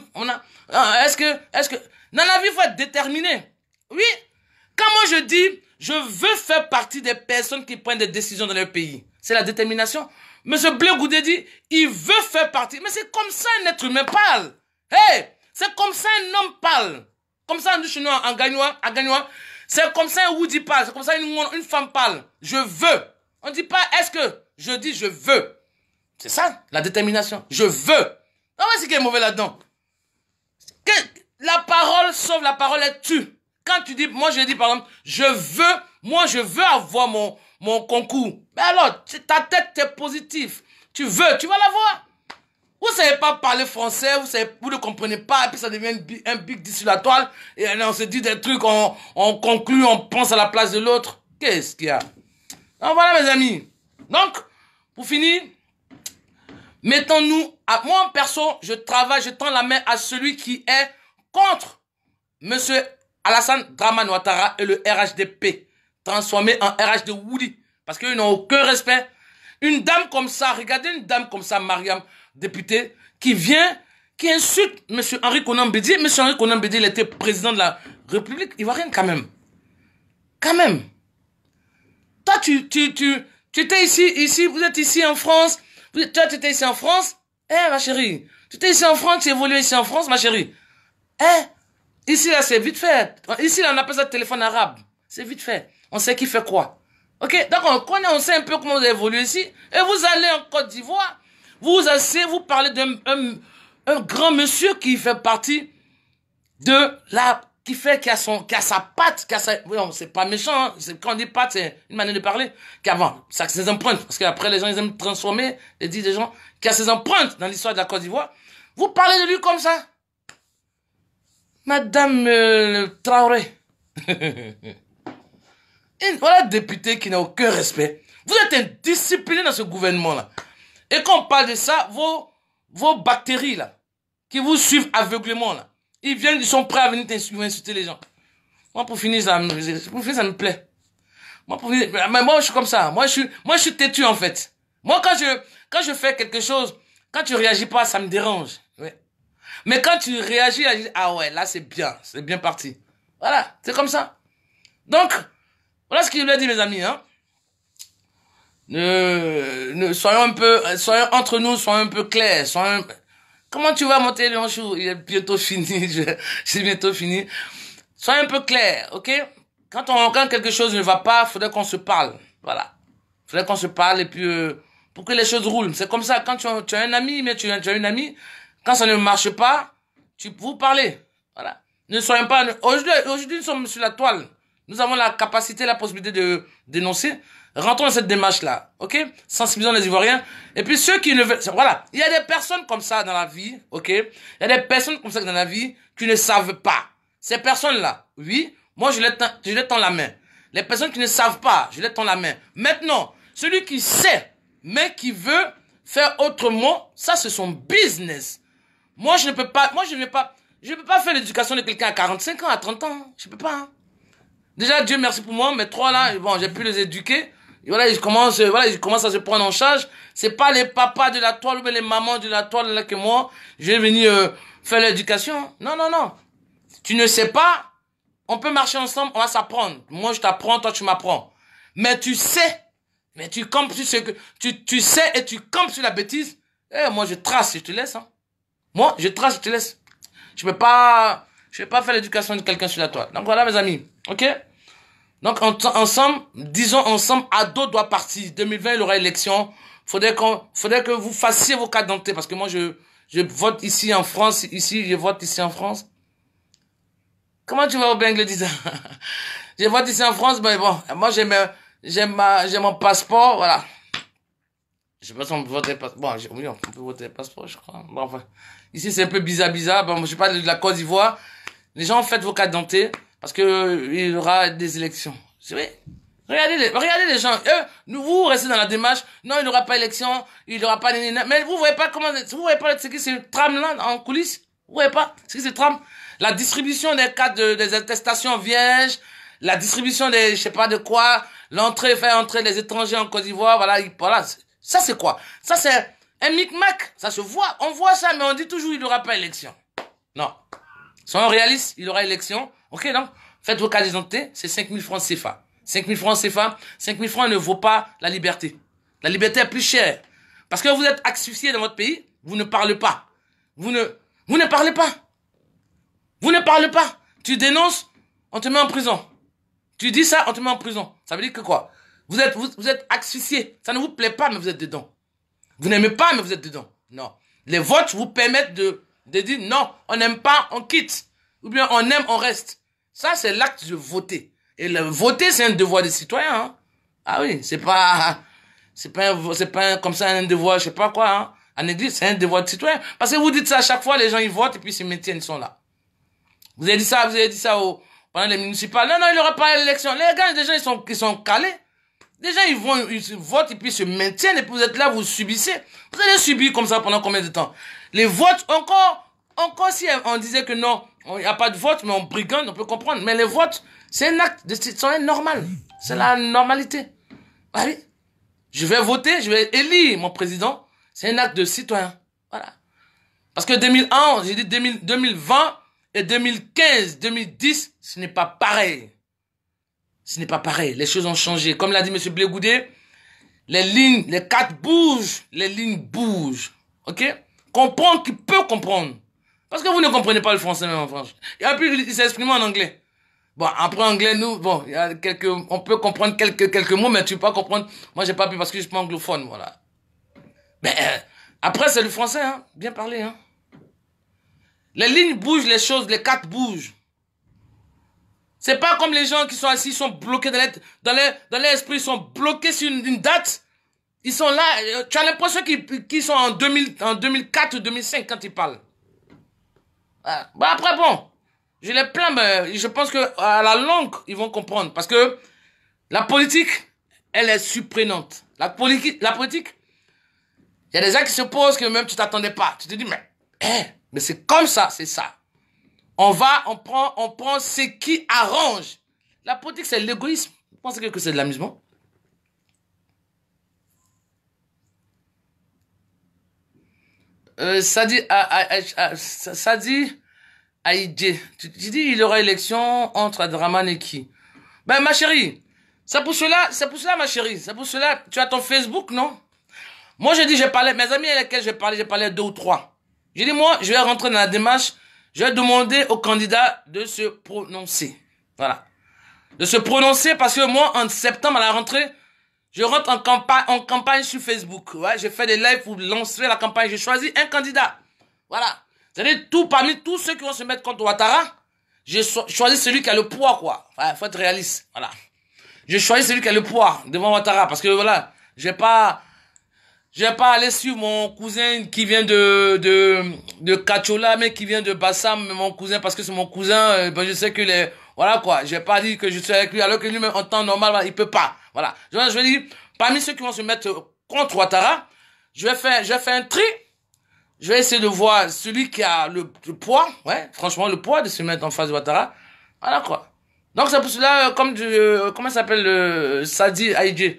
est-ce que, dans la vie, il faut être déterminé. Oui, quand moi je dis, je veux faire partie des personnes qui prennent des décisions dans leur pays, c'est la détermination. Monsieur Blé Goudé dit, il veut faire partie, mais c'est comme ça un être humain parle. Hey, c'est comme ça un homme parle. Comme ça, nous, chez nous, en Gagnois, c'est comme ça un Woody parle, c'est comme ça une femme parle. Je veux. On ne dit pas est-ce que, je dis je veux. C'est ça, la détermination. Je veux. Ah ouais, c'est qui est mauvais là-dedans. La parole sauve, la parole elle tue. Quand tu dis, moi je dis par exemple, je veux avoir mon concours. Mais alors, ta tête est positive. Tu vas l'avoir. Vous savez pas parler français, vous ne comprenez pas, et puis ça devient un big deal sur la toile, et on se dit des trucs, on conclut, on pense à la place de l'autre. Qu'est-ce qu'il y a? Donc voilà mes amis. Donc, pour finir, mettons-nous, moi perso, je tends la main à celui qui est contre Monsieur Alassane Dramane Ouattara et le RHDP, transformé en RH de Woody, parce qu'ils n'ont aucun respect. Une dame comme ça, regardez une dame comme ça, Mariam, députée, qui insulte Monsieur Henri Konan Bédié. Monsieur Henri Konan Bédié, il était président de la République ivoirienne quand même. Quand même. Toi, tu étais ici, vous êtes ici en France. Toi, tu étais ici en France. Ma chérie. Tu étais ici en France, tu évolues ici en France, ma chérie. Ici, là, c'est vite fait. Ici, là, on appelle ça téléphone arabe. C'est vite fait. On sait qui fait quoi. Ok? Donc, on sait un peu comment vous évoluez ici. Et vous allez en Côte d'Ivoire. Vous parlez d'un grand monsieur qui fait partie de qui a sa patte, c'est pas méchant, hein. Quand on dit patte, c'est une manière de parler, qu'avant, ça a ses empreintes, parce qu'après les gens, ils aiment transformer, et disent des gens, qui a ses empreintes dans l'histoire de la Côte d'Ivoire. Vous parlez de lui comme ça. Madame Traoré. Et voilà, député qui n'a aucun respect. Vous êtes indiscipliné dans ce gouvernement-là. Et quand on parle de ça, vos bactéries, là, qui vous suivent aveuglément, là, ils sont prêts à venir insulter les gens. Moi, pour finir, ça me plaît. Mais moi, je suis comme ça. Moi, je suis têtu, en fait. Moi, quand je fais quelque chose, quand tu réagis pas, ça me dérange. Ouais. Mais quand tu réagis, ah ouais, là, c'est bien parti. Voilà, c'est comme ça. Donc, voilà ce que je voulais dire, mes amis, hein. Soyons entre nous, soyons un peu clairs, comment tu vas monter le chou? Il est bientôt fini, c'est bientôt fini. Soyons un peu clairs, ok? Quand quelque chose ne va pas, faudrait qu'on se parle, voilà. Faudrait qu'on se parle et puis, pour que les choses roulent. C'est comme ça, quand tu as un ami, mais tu as une amie, quand ça ne marche pas, vous parlez, voilà. Ne soyons pas, aujourd'hui, nous sommes sur la toile. Nous avons la capacité, la possibilité de dénoncer. Rentrons dans cette démarche-là, ok? Sensibilisons les Ivoiriens. Et puis ceux qui ne veulent... Voilà, il y a des personnes comme ça dans la vie, ok? Il y a des personnes comme ça dans la vie qui ne savent pas. Ces personnes-là, oui, moi je les tends la main. Les personnes qui ne savent pas, je les tends la main. Maintenant, celui qui sait, mais qui veut faire autrement, ça c'est son business. Moi je ne peux pas faire l'éducation de quelqu'un à 45 ans, à 30 ans. Je peux pas, hein. Déjà, Dieu merci pour moi, mes trois là, bon, j'ai pu les éduquer. Et voilà, ils commencent à se prendre en charge. C'est pas les papas de la toile ou les mamans de la toile là que moi, je vais venir faire l'éducation. Non, non, non. Tu ne sais pas, on peut marcher ensemble, on va s'apprendre. Moi, je t'apprends, toi, tu m'apprends. Mais tu sais, mais tu campes sur ce que, tu sais et tu campes sur la bêtise. Moi, je trace, je te laisse, hein. Moi, je trace, je te laisse. Je peux pas, Je vais pas faire l'éducation de quelqu'un sur la toile. Donc voilà, mes amis. OK? Donc, ensemble, disons ensemble, Ado doit partir. 2020, il y aura élection. Faudrait que vous fassiez vos cartes d'identité. Parce que moi, je vote ici en France. Ici, je vote ici en France. Comment tu vas au Bangladesh? Je vote ici en France, mais bon, moi, j'ai mon passeport, voilà. Je sais pas si on peut voter passeport. Bon, oui, on peut voter passeport, je crois. Bon, enfin, ici, c'est un peu bizarre. Bon, je parle de la Côte d'Ivoire. Les gens, faites vos cartes d'identité. Parce que il y aura des élections. C'est vrai. Regardez les gens. Vous restez dans la démarche. Non, il n'y aura pas élection. Il n'y aura pas mais vous voyez pas vous voyez pas ce qui se trame là, en coulisses? Vous voyez pas ce qui se trame? La distribution des cartes des attestations vierges. La distribution des, je sais pas de quoi. Faire entrer les étrangers en Côte d'Ivoire. Voilà. Ça, c'est quoi? Ça, c'est un micmac. Ça se voit. On voit ça, mais on dit toujours il n'y aura pas élection. Non. Soyons réalistes, il y aura élection. Ok, donc, faites vos cartes d'identité, c'est 5 000 francs CFA. 5 000 francs CFA, 5 000 francs ne vaut pas la liberté. La liberté est plus chère. Parce que vous êtes asphyxié dans votre pays, vous ne parlez pas. Vous ne parlez pas. Vous ne parlez pas. Tu dénonces, on te met en prison. Tu dis ça, on te met en prison. Ça veut dire que quoi? Vous êtes asphyxié. Ça ne vous plaît pas, mais vous êtes dedans. Vous n'aimez pas, mais vous êtes dedans. Non. Les votes vous permettent de dire non, on n'aime pas, on quitte. Ou bien on aime, on reste. Ça, c'est l'acte de voter. Et le voter, c'est un devoir des citoyens. Hein. Ah oui, c'est pas comme ça un devoir, je sais pas quoi. Hein. En église, c'est un devoir de citoyen. Parce que vous dites ça à chaque fois, les gens ils votent et puis ils se maintiennent, ils sont là. Vous avez dit ça pendant les municipales. Non, il n'y aura pas d'élection. Les gars, des gens, ils sont calés. Les gens, ils votent et puis ils se maintiennent et puis vous êtes là, vous subissez. Vous allez subir comme ça pendant combien de temps? Les votes, encore si on disait que non, il n'y a pas de vote, mais on brigande, on peut comprendre. Mais les votes, c'est un acte de citoyen normal. C'est la normalité. Ah oui. Je vais voter, je vais élire mon président. C'est un acte de citoyen. Voilà. Parce que 2001, j'ai dit 2020 et 2015, 2010, ce n'est pas pareil. Ce n'est pas pareil. Les choses ont changé. Comme l'a dit M. Blégoudet, les cartes bougent, les lignes bougent. Ok? Comprendre qui peut comprendre. Parce que vous ne comprenez pas le français même en France. Et puis, il s'est exprimé en anglais. Bon, après anglais, nous, bon, il y a on peut comprendre quelques mots, mais tu peux pas comprendre. Moi, j'ai pas pu parce que je suis pas anglophone, voilà. Mais, après, c'est le français, hein. Bien parlé, hein. Les lignes bougent, les choses, les cartes bougent. C'est pas comme les gens qui sont assis, ils sont bloqués dans leur esprit, ils sont bloqués sur une date. Ils sont là, tu as l'impression qu'ils sont en 2004 ou 2005 quand ils parlent. Bon, après, bon, je les plains, mais je pense que à la longue, ils vont comprendre. Parce que la politique, elle est surprenante. La politique, il y a des gens qui se posent que même tu t'attendais pas. Tu te dis, mais c'est comme ça, c'est ça. On prend ce qui arrange. La politique, c'est l'égoïsme. Vous pensez que c'est de l'amusement? Ça dit Aïdje. Tu dis, il y aura élection entre Adraman et qui? Ben, ma chérie, c'est pour cela, ma chérie. C'est pour cela, tu as ton Facebook, non? Moi, j'ai dit, j'ai parlé, mes amis avec lesquels j'ai parlé 2 ou 3. J'ai dit, moi, je vais rentrer dans la démarche. Je vais demander aux candidats de se prononcer. Voilà. De se prononcer parce que moi, en septembre, à la rentrée, je rentre en campagne sur Facebook. Ouais, j'ai fait des lives pour lancer la campagne. J'ai choisi un candidat. Voilà. C'est-à-dire, parmi tous ceux qui vont se mettre contre Ouattara, j'ai choisi celui qui a le poids, quoi. Enfin, faut être réaliste. Voilà. J'ai choisi celui qui a le poids devant Ouattara parce que, voilà, je vais pas aller suivre mon cousin qui vient de Kachola, mais qui vient de Bassam, mon cousin, parce que c'est mon cousin, ben je sais que voilà quoi, j'ai pas dit que je suis avec lui, alors que lui, même en temps normal, il peut pas. Voilà. Je vais dire, parmi ceux qui vont se mettre contre Ouattara, je vais faire un tri. Je vais essayer de voir celui qui a le poids, ouais, franchement, le poids de se mettre en face de Ouattara. Voilà quoi. Donc c'est pour cela, comment ça s'appelle, Sadi Aïdje.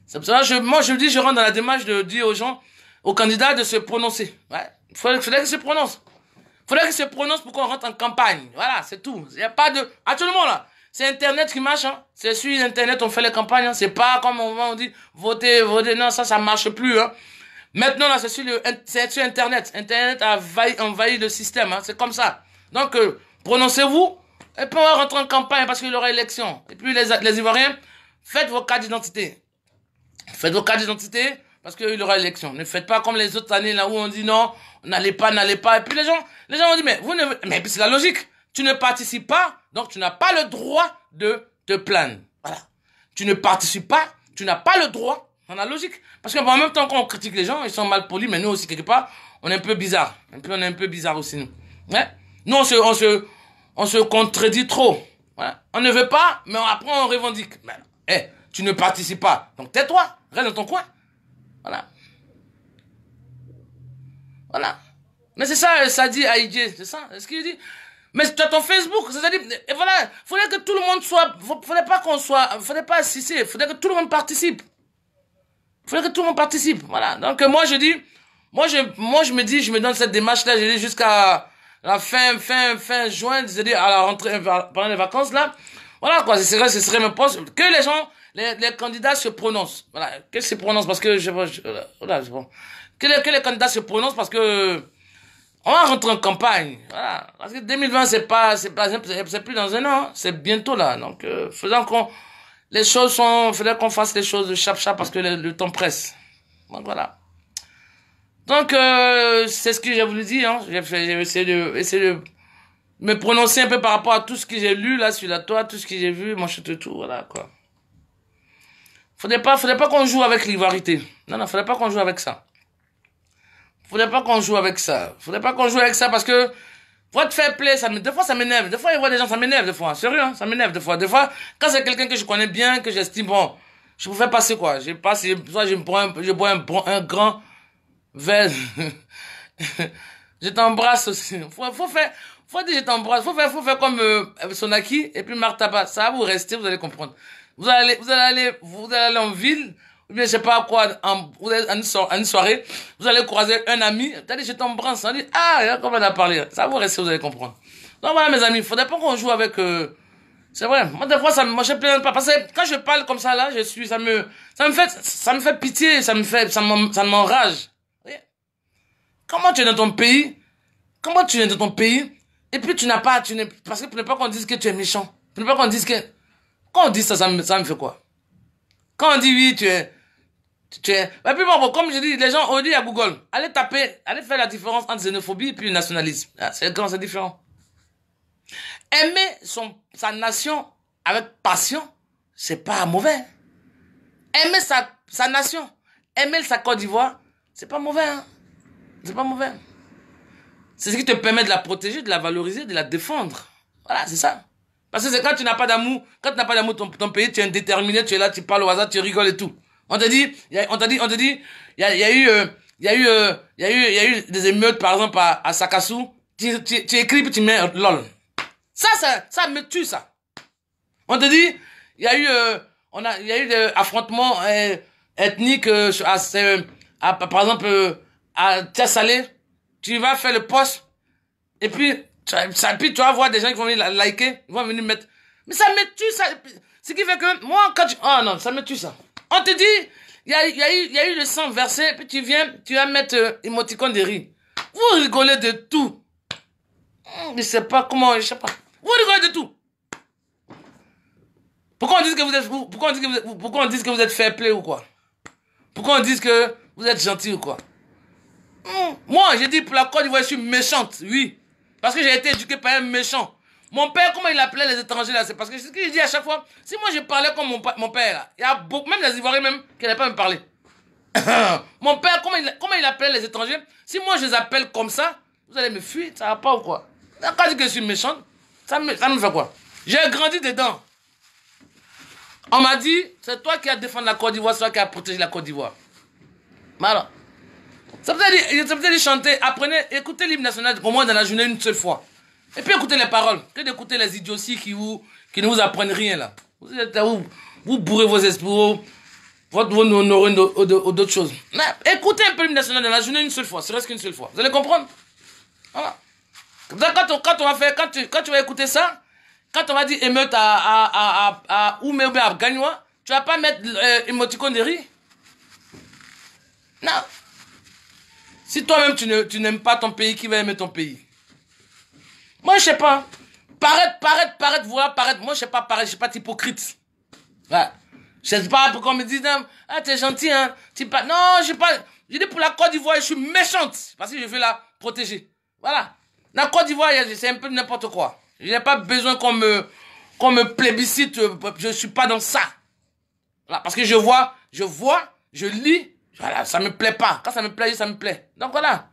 C'est pour ça que moi je dis, je rentre dans la démarche de dire aux gens, aux candidats de se prononcer. Ouais. Faudrait qu'ils se prononcent. Faudrait qu'ils se prononcent pour qu'on rentre en campagne. Voilà, c'est tout. Il n'y a pas de... Actuellement là, c'est Internet qui marche. Hein. C'est sur Internet on fait les campagnes. Hein. C'est pas comme on dit voter. Non, ça marche plus. Hein. Maintenant là, c'est sur Internet. Internet a envahi le système. Hein. C'est comme ça. Donc, Prononcez-vous. Et puis on va rentrer en campagne parce qu'il y aura élection. Et puis les Ivoiriens, faites vos cartes d'identité. Faites vos cartes d'identité parce qu'il y aura élection. Ne faites pas comme les autres années là où on dit non, n'allez pas. Et puis les gens vont dire mais vous ne, mais c'est la logique. Tu ne participes pas, donc tu n'as pas le droit de te plaindre. Voilà. Tu ne participes pas, tu n'as pas le droit. Dans la logique. Parce qu'en même temps qu'on critique les gens, ils sont mal polis, mais nous aussi quelque part, on est un peu bizarre. On est un peu bizarre aussi nous. Ouais. Nous on se contredit trop. Voilà. On ne veut pas, mais après on revendique. Mais, tu ne participes pas. Donc tais-toi, reste dans ton coin. Voilà. Voilà. Mais c'est ça dit Aïdje, c'est ça, c'est ce qu'il dit. Mais tu as ton Facebook, c'est-à-dire, et voilà, faudrait que tout le monde soit, faudrait pas assister, faudrait que tout le monde participe. Faudrait que tout le monde participe, voilà. Donc moi je dis, moi je me dis, je me donne cette démarche-là, je dis jusqu'à la fin juin, c'est-à-dire à la rentrée, pendant les vacances là. Voilà quoi, ce serait mon poste, que les gens, les candidats se prononcent. Voilà, qu'ils se prononcent parce que que les candidats se prononcent parce que on va rentrer en campagne. Voilà, parce que 2020 c'est plus dans un an, c'est bientôt là. Donc faisons faudrait qu'on fasse les choses de chap parce que le temps presse. Donc voilà. Donc c'est ce que j'ai voulu dire, hein. J'ai essayé de me prononcer un peu par rapport à tout ce que j'ai lu là sur la toile, tout ce que j'ai vu, moi je te tout, voilà quoi. Faudrait pas qu'on joue avec l'ivoirité. Non, faudrait pas qu'on joue avec ça. Faudrait pas qu'on joue avec ça. Faudrait pas qu'on joue avec ça parce que votre fair play, des fois ça m'énerve. Des fois, il voit des gens, ça m'énerve des fois. Sérieux, hein, ça m'énerve des fois. Des fois, quand c'est quelqu'un que je connais bien, que j'estime, bon, je peux faire passer quoi. Je bois un grand verre. Je t'embrasse aussi. Faut dire je t'embrasse. Faut faire comme Sonaki et puis Martaba. Ça va vous rester, vous allez comprendre. Vous allez aller en ville, ou bien je sais pas quoi, vous allez à une soirée, vous allez croiser un ami, t'as dit je t'embrasse, on dit ah, comment on a parlé, ça va vous rester, vous allez comprendre. Donc voilà mes amis, faudrait pas qu'on joue avec c'est vrai, moi des fois moi je plains pas parce que quand je parle comme ça là, ça me fait pitié, ça m'enrage. Comment tu es dans ton pays? Et puis parce que pour ne pas qu'on dise que tu es méchant, pour ne pas qu'on dise que quand on dit ça me fait quoi? Quand on dit oui, tu es... Et puis bon, comme je dis, les gens, on dit à Google, allez faire la différence entre xénophobie et puis nationalisme. Ah, c'est différent. Aimer sa nation avec passion, c'est pas mauvais. Aimer sa nation, aimer sa Côte d'Ivoire, c'est pas mauvais, hein. C'est pas mauvais. C'est ce qui te permet de la protéger, de la valoriser, de la défendre. Voilà, c'est ça. Parce que c'est quand tu n'as pas d'amour, ton pays, tu es indéterminé, tu es là, tu parles au hasard, tu rigoles et tout. On te dit, il y a eu des émeutes, par exemple, à Sakassou, tu écris puis tu mets lol. Ça me tue, ça. On te dit, il y a eu des affrontements ethniques, par exemple, à Tiasalé, tu vas faire le poste, et puis, tu vas voir des gens qui vont venir liker, ils vont venir mettre. Mais ça me tue, ça. Ce qui fait que, moi, oh non, ça me tue, ça. On te dit, il y a eu le sang versé, puis tu vas mettre émoticône de rire. Vous rigolez de tout. Je sais pas comment, je sais pas. Vous rigolez de tout. Pourquoi on dit que vous êtes fair play ou quoi? Pourquoi on dit que vous êtes gentil ou quoi? Moi, j'ai dit pour la Côte d'Ivoire, je suis méchante, oui. Parce que j'ai été éduqué par un méchant. Mon père, comment il appelait les étrangers là? C'est parce que c'est ce que je dis à chaque fois. Si moi je parlais comme mon père là, il y a beaucoup, même les Ivoiriens même, qui n'allaient pas me parler. Mon père, comment il appelait les étrangers? Si moi je les appelle comme ça, vous allez me fuir, ça va pas ou quoi? Quand je dis que je suis méchante, ça me fait quoi? J'ai grandi dedans. On m'a dit, c'est toi qui as défendu la Côte d'Ivoire, c'est toi qui as protégé la Côte d'Ivoire. Mais alors, ça veut dire chanter, écoutez l'hymne national au moins dans la journée une seule fois. Et puis écoutez les paroles, que d'écouter les idioties qui ne vous apprennent rien là. Vous bourrez vos esprits, vos neurones d'autres choses. Mais écoutez un peu l'hymne national dans la journée une seule fois, serait-ce qu'une seule fois. Vous allez comprendre? Voilà. Quand tu vas écouter ça, quand on va dire émeute à Oumé ou à Gagnois, tu vas pas mettre émoticône de rire. Non. Si toi-même tu n'aimes pas ton pays, qui va aimer ton pays? Moi je sais pas. Paraître, voilà, paraître. Moi, je sais pas paraître, je suis pas hypocrite. Ouais. Je sais pas pourquoi on me dit, non, ah, t'es gentil, hein. Non, je sais pas. Je dis pour la Côte d'Ivoire, je suis méchante. Parce que je veux la protéger. Voilà. La Côte d'Ivoire, c'est un peu n'importe quoi. Je n'ai pas besoin qu'on me plébiscite. Je suis pas dans ça. Voilà. Parce que je vois, je lis. Voilà, ça me plaît pas. Quand ça me plaît, ça me plaît. Donc voilà.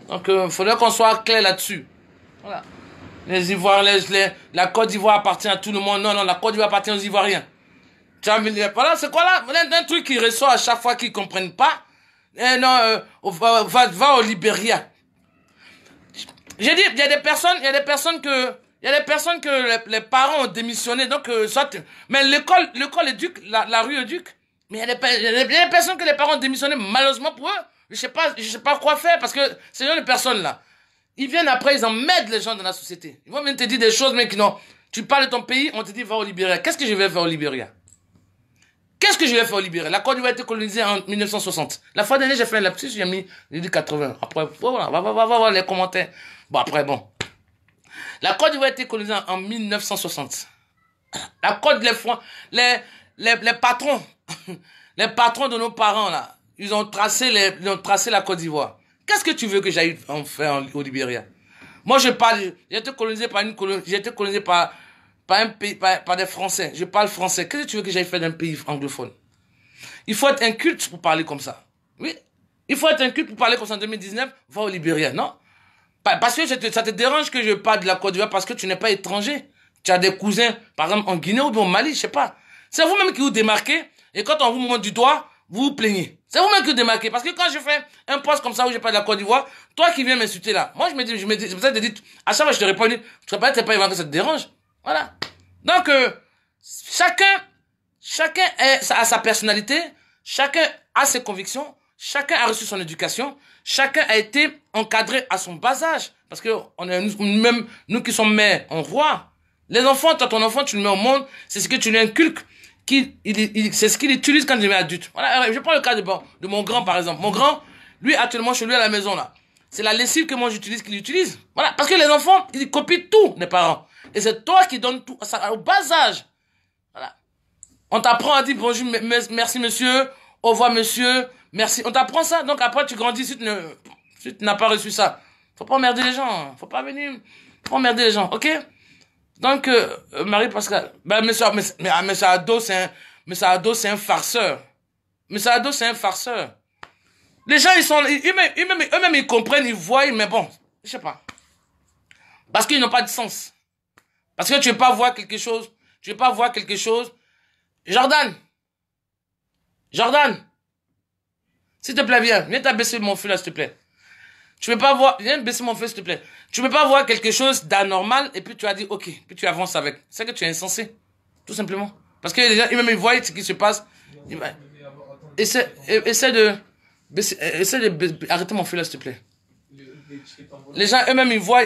Donc, faudrait qu'on soit clair là-dessus. Voilà. Les Ivoiriens, la Côte d'Ivoire appartient à tout le monde. Non, non, la Côte d'Ivoire appartient aux Ivoiriens. Voilà, c'est quoi là? Un truc qui ressort à chaque fois qu'ils comprennent pas. Va au Libéria. J'ai dit, il y a des personnes que les parents ont démissionné. Donc, mais l'école éduque, la rue éduque. Mais il y a des personnes que les parents ont démissionné, malheureusement pour eux. Je sais pas quoi faire, parce que ces gens de personnes là, ils viennent après, ils emmènent les gens dans la société. Ils vont même te dire des choses, mais qui non. Tu parles de ton pays, on te dit va au Libéria. Qu'est-ce que je vais faire au Libéria? Qu'est-ce que je vais faire au Libéria? La Côte d'Ivoire a été colonisée en 1960. La fois dernière, j'ai fait un lapsus, j'ai dit 80. Après, voilà, va voir les commentaires. Bon, après, bon. La Côte d'Ivoire a été colonisée en 1960. La Côte les patrons, les patrons de nos parents, là, ils ont tracé la Côte d'Ivoire. Qu'est-ce que tu veux que j'aille en faire au Libéria? Moi, j'ai été colonisé par un pays, par des Français. Je parle français. Qu'est-ce que tu veux que j'aille faire d'un pays anglophone? Il faut être inculte pour parler comme ça. Oui. Il faut être inculte pour parler comme ça en 2019. Va au Libéria, non? Parce que ça te dérange que je parle de la Côte d'Ivoire parce que tu n'es pas étranger. Tu as des cousins, par exemple, en Guinée ou bien au Mali, je sais pas. C'est vous-même qui vous démarquez. Et quand on vous montre du doigt, vous vous plaignez. C'est vous-même qui vous démarquez. Parce que quand je fais un poste comme ça où je parle de la Côte d'Ivoire, toi qui viens m'insulter là, moi c'est pour ça que je te dis, à chaque fois je te réponds, tu pas que ça te dérange. Voilà. Donc, chacun a sa personnalité, chacun a ses convictions, chacun a reçu son éducation, chacun a été encadré à son bas âge. Parce que même nous qui sommes mères, on voit. Les enfants, ton enfant, tu le mets au monde, c'est ce que tu lui inculques. C'est ce qu'il utilise quand il devient adulte. Voilà, je prends le cas de mon grand, par exemple. Mon grand, lui, actuellement, chez lui à la maison, là. C'est la lessive que moi j'utilise qu'il utilise. Voilà, parce que les enfants, ils copient tout des parents. Et c'est toi qui donnes tout au bas âge. Voilà. On t'apprend à dire bonjour, merci monsieur, au revoir monsieur, merci. On t'apprend ça, donc après tu grandis si tu n'as pas reçu ça. Faut pas emmerder les gens, faut pas venir, faut emmerder les gens, ok? Donc, Marie-Pascal, monsieur Ado, c'est un farceur. Monsieur Ado, c'est un farceur. Les gens, eux-mêmes, ils comprennent, ils voient, mais bon, je sais pas. Parce qu'ils n'ont pas de sens. Parce que tu veux pas voir quelque chose. Jordan, s'il te plaît, viens t'abaisser mon feu là, s'il te plaît. Viens baisser mon feu, s'il te plaît. Tu peux pas voir quelque chose d'anormal et puis tu as dit, ok, puis tu avances avec. C'est que tu es insensé. Tout simplement. Parce que les gens, ils voient ce qui se passe. Essaie de arrêter mon feu là, s'il te plaît. Les gens, eux-mêmes, ils voient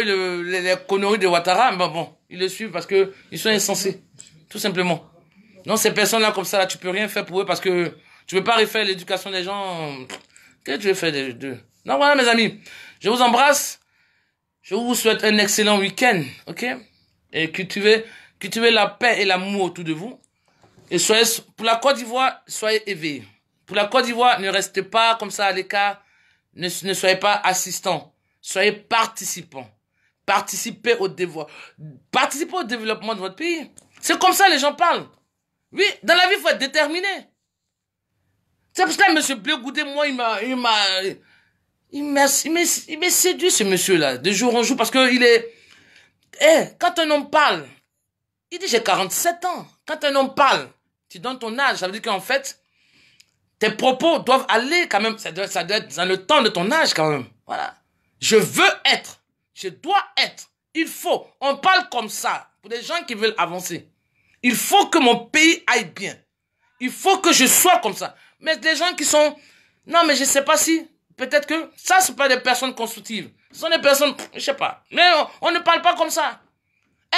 les conneries de Ouattara, mais bon, ils le suivent parce que ils sont insensés. Tout simplement. Non, ces personnes-là, comme ça, là, tu peux rien faire pour eux parce que tu peux pas refaire l'éducation des gens. Qu'est-ce que tu veux faire d'eux? Non, voilà, mes amis. Je vous embrasse. Je vous souhaite un excellent week-end, ok? Et cultivez la paix et l'amour autour de vous. Et pour la Côte d'Ivoire, soyez éveillés. Pour la Côte d'Ivoire, ne restez pas comme ça à l'écart. Ne soyez pas assistants. Soyez participants. Participez au développement de votre pays. C'est comme ça les gens parlent. Oui, dans la vie, il faut être déterminé. C'est pour ça que M. Bleu Goudé, moi, il m'a séduit, ce monsieur-là, de jour en jour, parce que il est, quand un homme parle, il dit, j'ai 47 ans. Quand un homme parle, tu donnes ton âge, ça veut dire qu'en fait, tes propos doivent aller quand même, ça doit être dans le temps de ton âge quand même. Voilà. Je veux être. Je dois être. Il faut. On parle comme ça, pour des gens qui veulent avancer. Il faut que mon pays aille bien. Il faut que je sois comme ça. Mais des gens qui sont... Non, mais je sais pas si... Peut-être que... Ça, c'est pas des personnes constructives. Ce sont des personnes... Je sais pas. Mais on ne parle pas comme ça.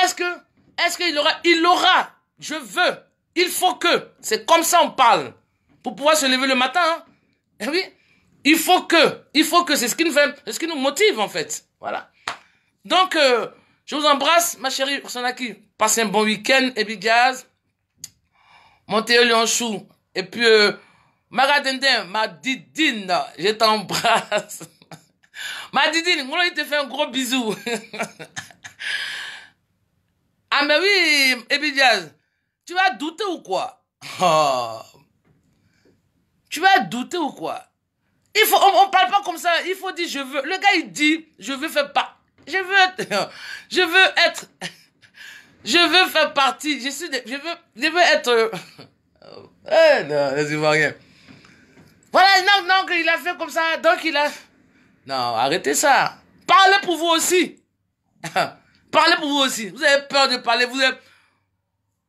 Est-ce qu'il aura... Il aura. Je veux. Il faut que... C'est comme ça on parle. Pour pouvoir se lever le matin. Hein? Eh oui. Il faut que, c'est ce qui nous fait, c'est ce qui nous motive, en fait. Voilà. Donc, je vous embrasse, ma chérie Sanaki. Passez un bon week-end, et puis gaz. Montez au Lyon-Chou. Et puis, Magadendin, ma didine, je t'embrasse. Ma didine, moi, il te fait un gros bisou. Ah, mais oui, Ebi Diaz, tu vas douter ou quoi? Oh. Tu vas douter ou quoi? Il faut, on parle pas comme ça, il faut dire je veux. Le gars, il dit, je veux faire pas. Je veux faire partie, je veux être, non, les Ivoiriens. Voilà, non, il a fait comme ça, donc il a, non, arrêtez ça. Parlez pour vous aussi. Parlez pour vous aussi. Vous avez peur de parler, vous avez,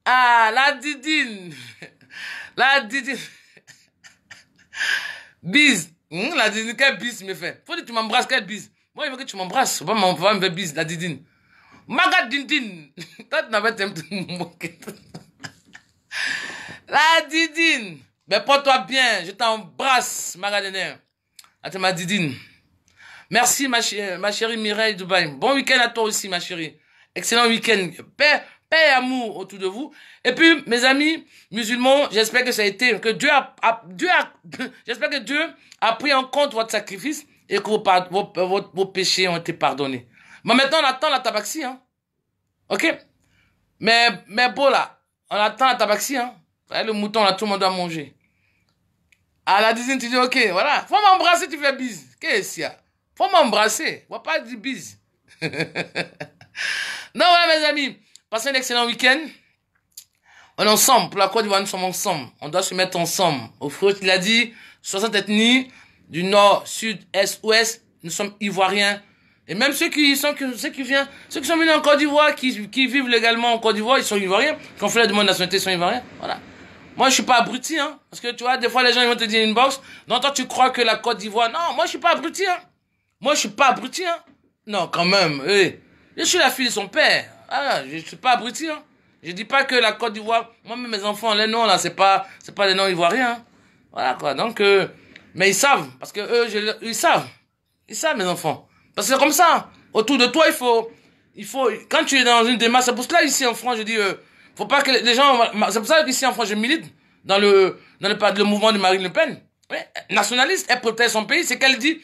ah, la didine. La didine. Bise. La didine, quelle bise me fait? Faut dire que tu m'embrasses, quelle bise? Moi, il veut que tu m'embrasses. Faut pas me faire bise, la didine. Maga dindine. Toi, tu n'avais pas me moquer. La didine. Mais porte-toi bien. Je t'embrasse, Magadene. Attends, ma didine. Merci, ma chérie Mireille Dubaï. Bon week-end à toi aussi, ma chérie. Excellent week-end. Paix et amour autour de vous. Et puis, mes amis musulmans, j'espère que ça a été, que j'espère que Dieu a pris en compte votre sacrifice et que vos péchés ont été pardonnés. Mais maintenant, on attend la tabaxi, hein. Ok? Mais bon, là, on attend la tabaxi, hein. Le mouton, là, tout le monde doit manger. À la dizaine, tu dis, ok, voilà. Faut m'embrasser, tu fais bise. Qu'est-ce qu'il y a? Faut m'embrasser. On va pas dire bise. Non, voilà, mes amis. Passez un excellent week-end. On est ensemble. Pour la Côte d'Ivoire, nous sommes ensemble. On doit se mettre ensemble. Au fruit, il a dit, 60 ethnies, du nord, sud, est, ouest, nous sommes Ivoiriens. Et même ceux qui sont venus en Côte d'Ivoire, qui vivent légalement en Côte d'Ivoire, ils sont Ivoiriens. Quand on fait la demande de nationalité, ils sont Ivoiriens. Voilà. Moi, je suis pas abruti, hein. Parce que, tu vois, des fois, les gens, ils vont te dire inbox. Non, toi, tu crois que la Côte d'Ivoire, non, moi, je suis pas abruti, hein. Moi, je suis pas abruti, hein. Non, quand même, hey. Je suis la fille de son père. Ah, je suis pas abruti, hein. Je dis pas que la Côte d'Ivoire, moi-même, mes enfants, les noms, là, c'est pas des noms ivoiriens, hein. Voilà, quoi. Donc, mais ils savent. Parce que eux, ils savent. Ils savent, mes enfants. Parce que c'est comme ça. Autour de toi, il faut, quand tu es dans une démarche, c'est pour cela, ici, en France, je dis, faut pas que les gens, c'est pour ça qu'ici, en France, je milite dans le mouvement de Marine Le Pen. Oui, nationaliste, elle protège son pays, c'est qu'elle dit,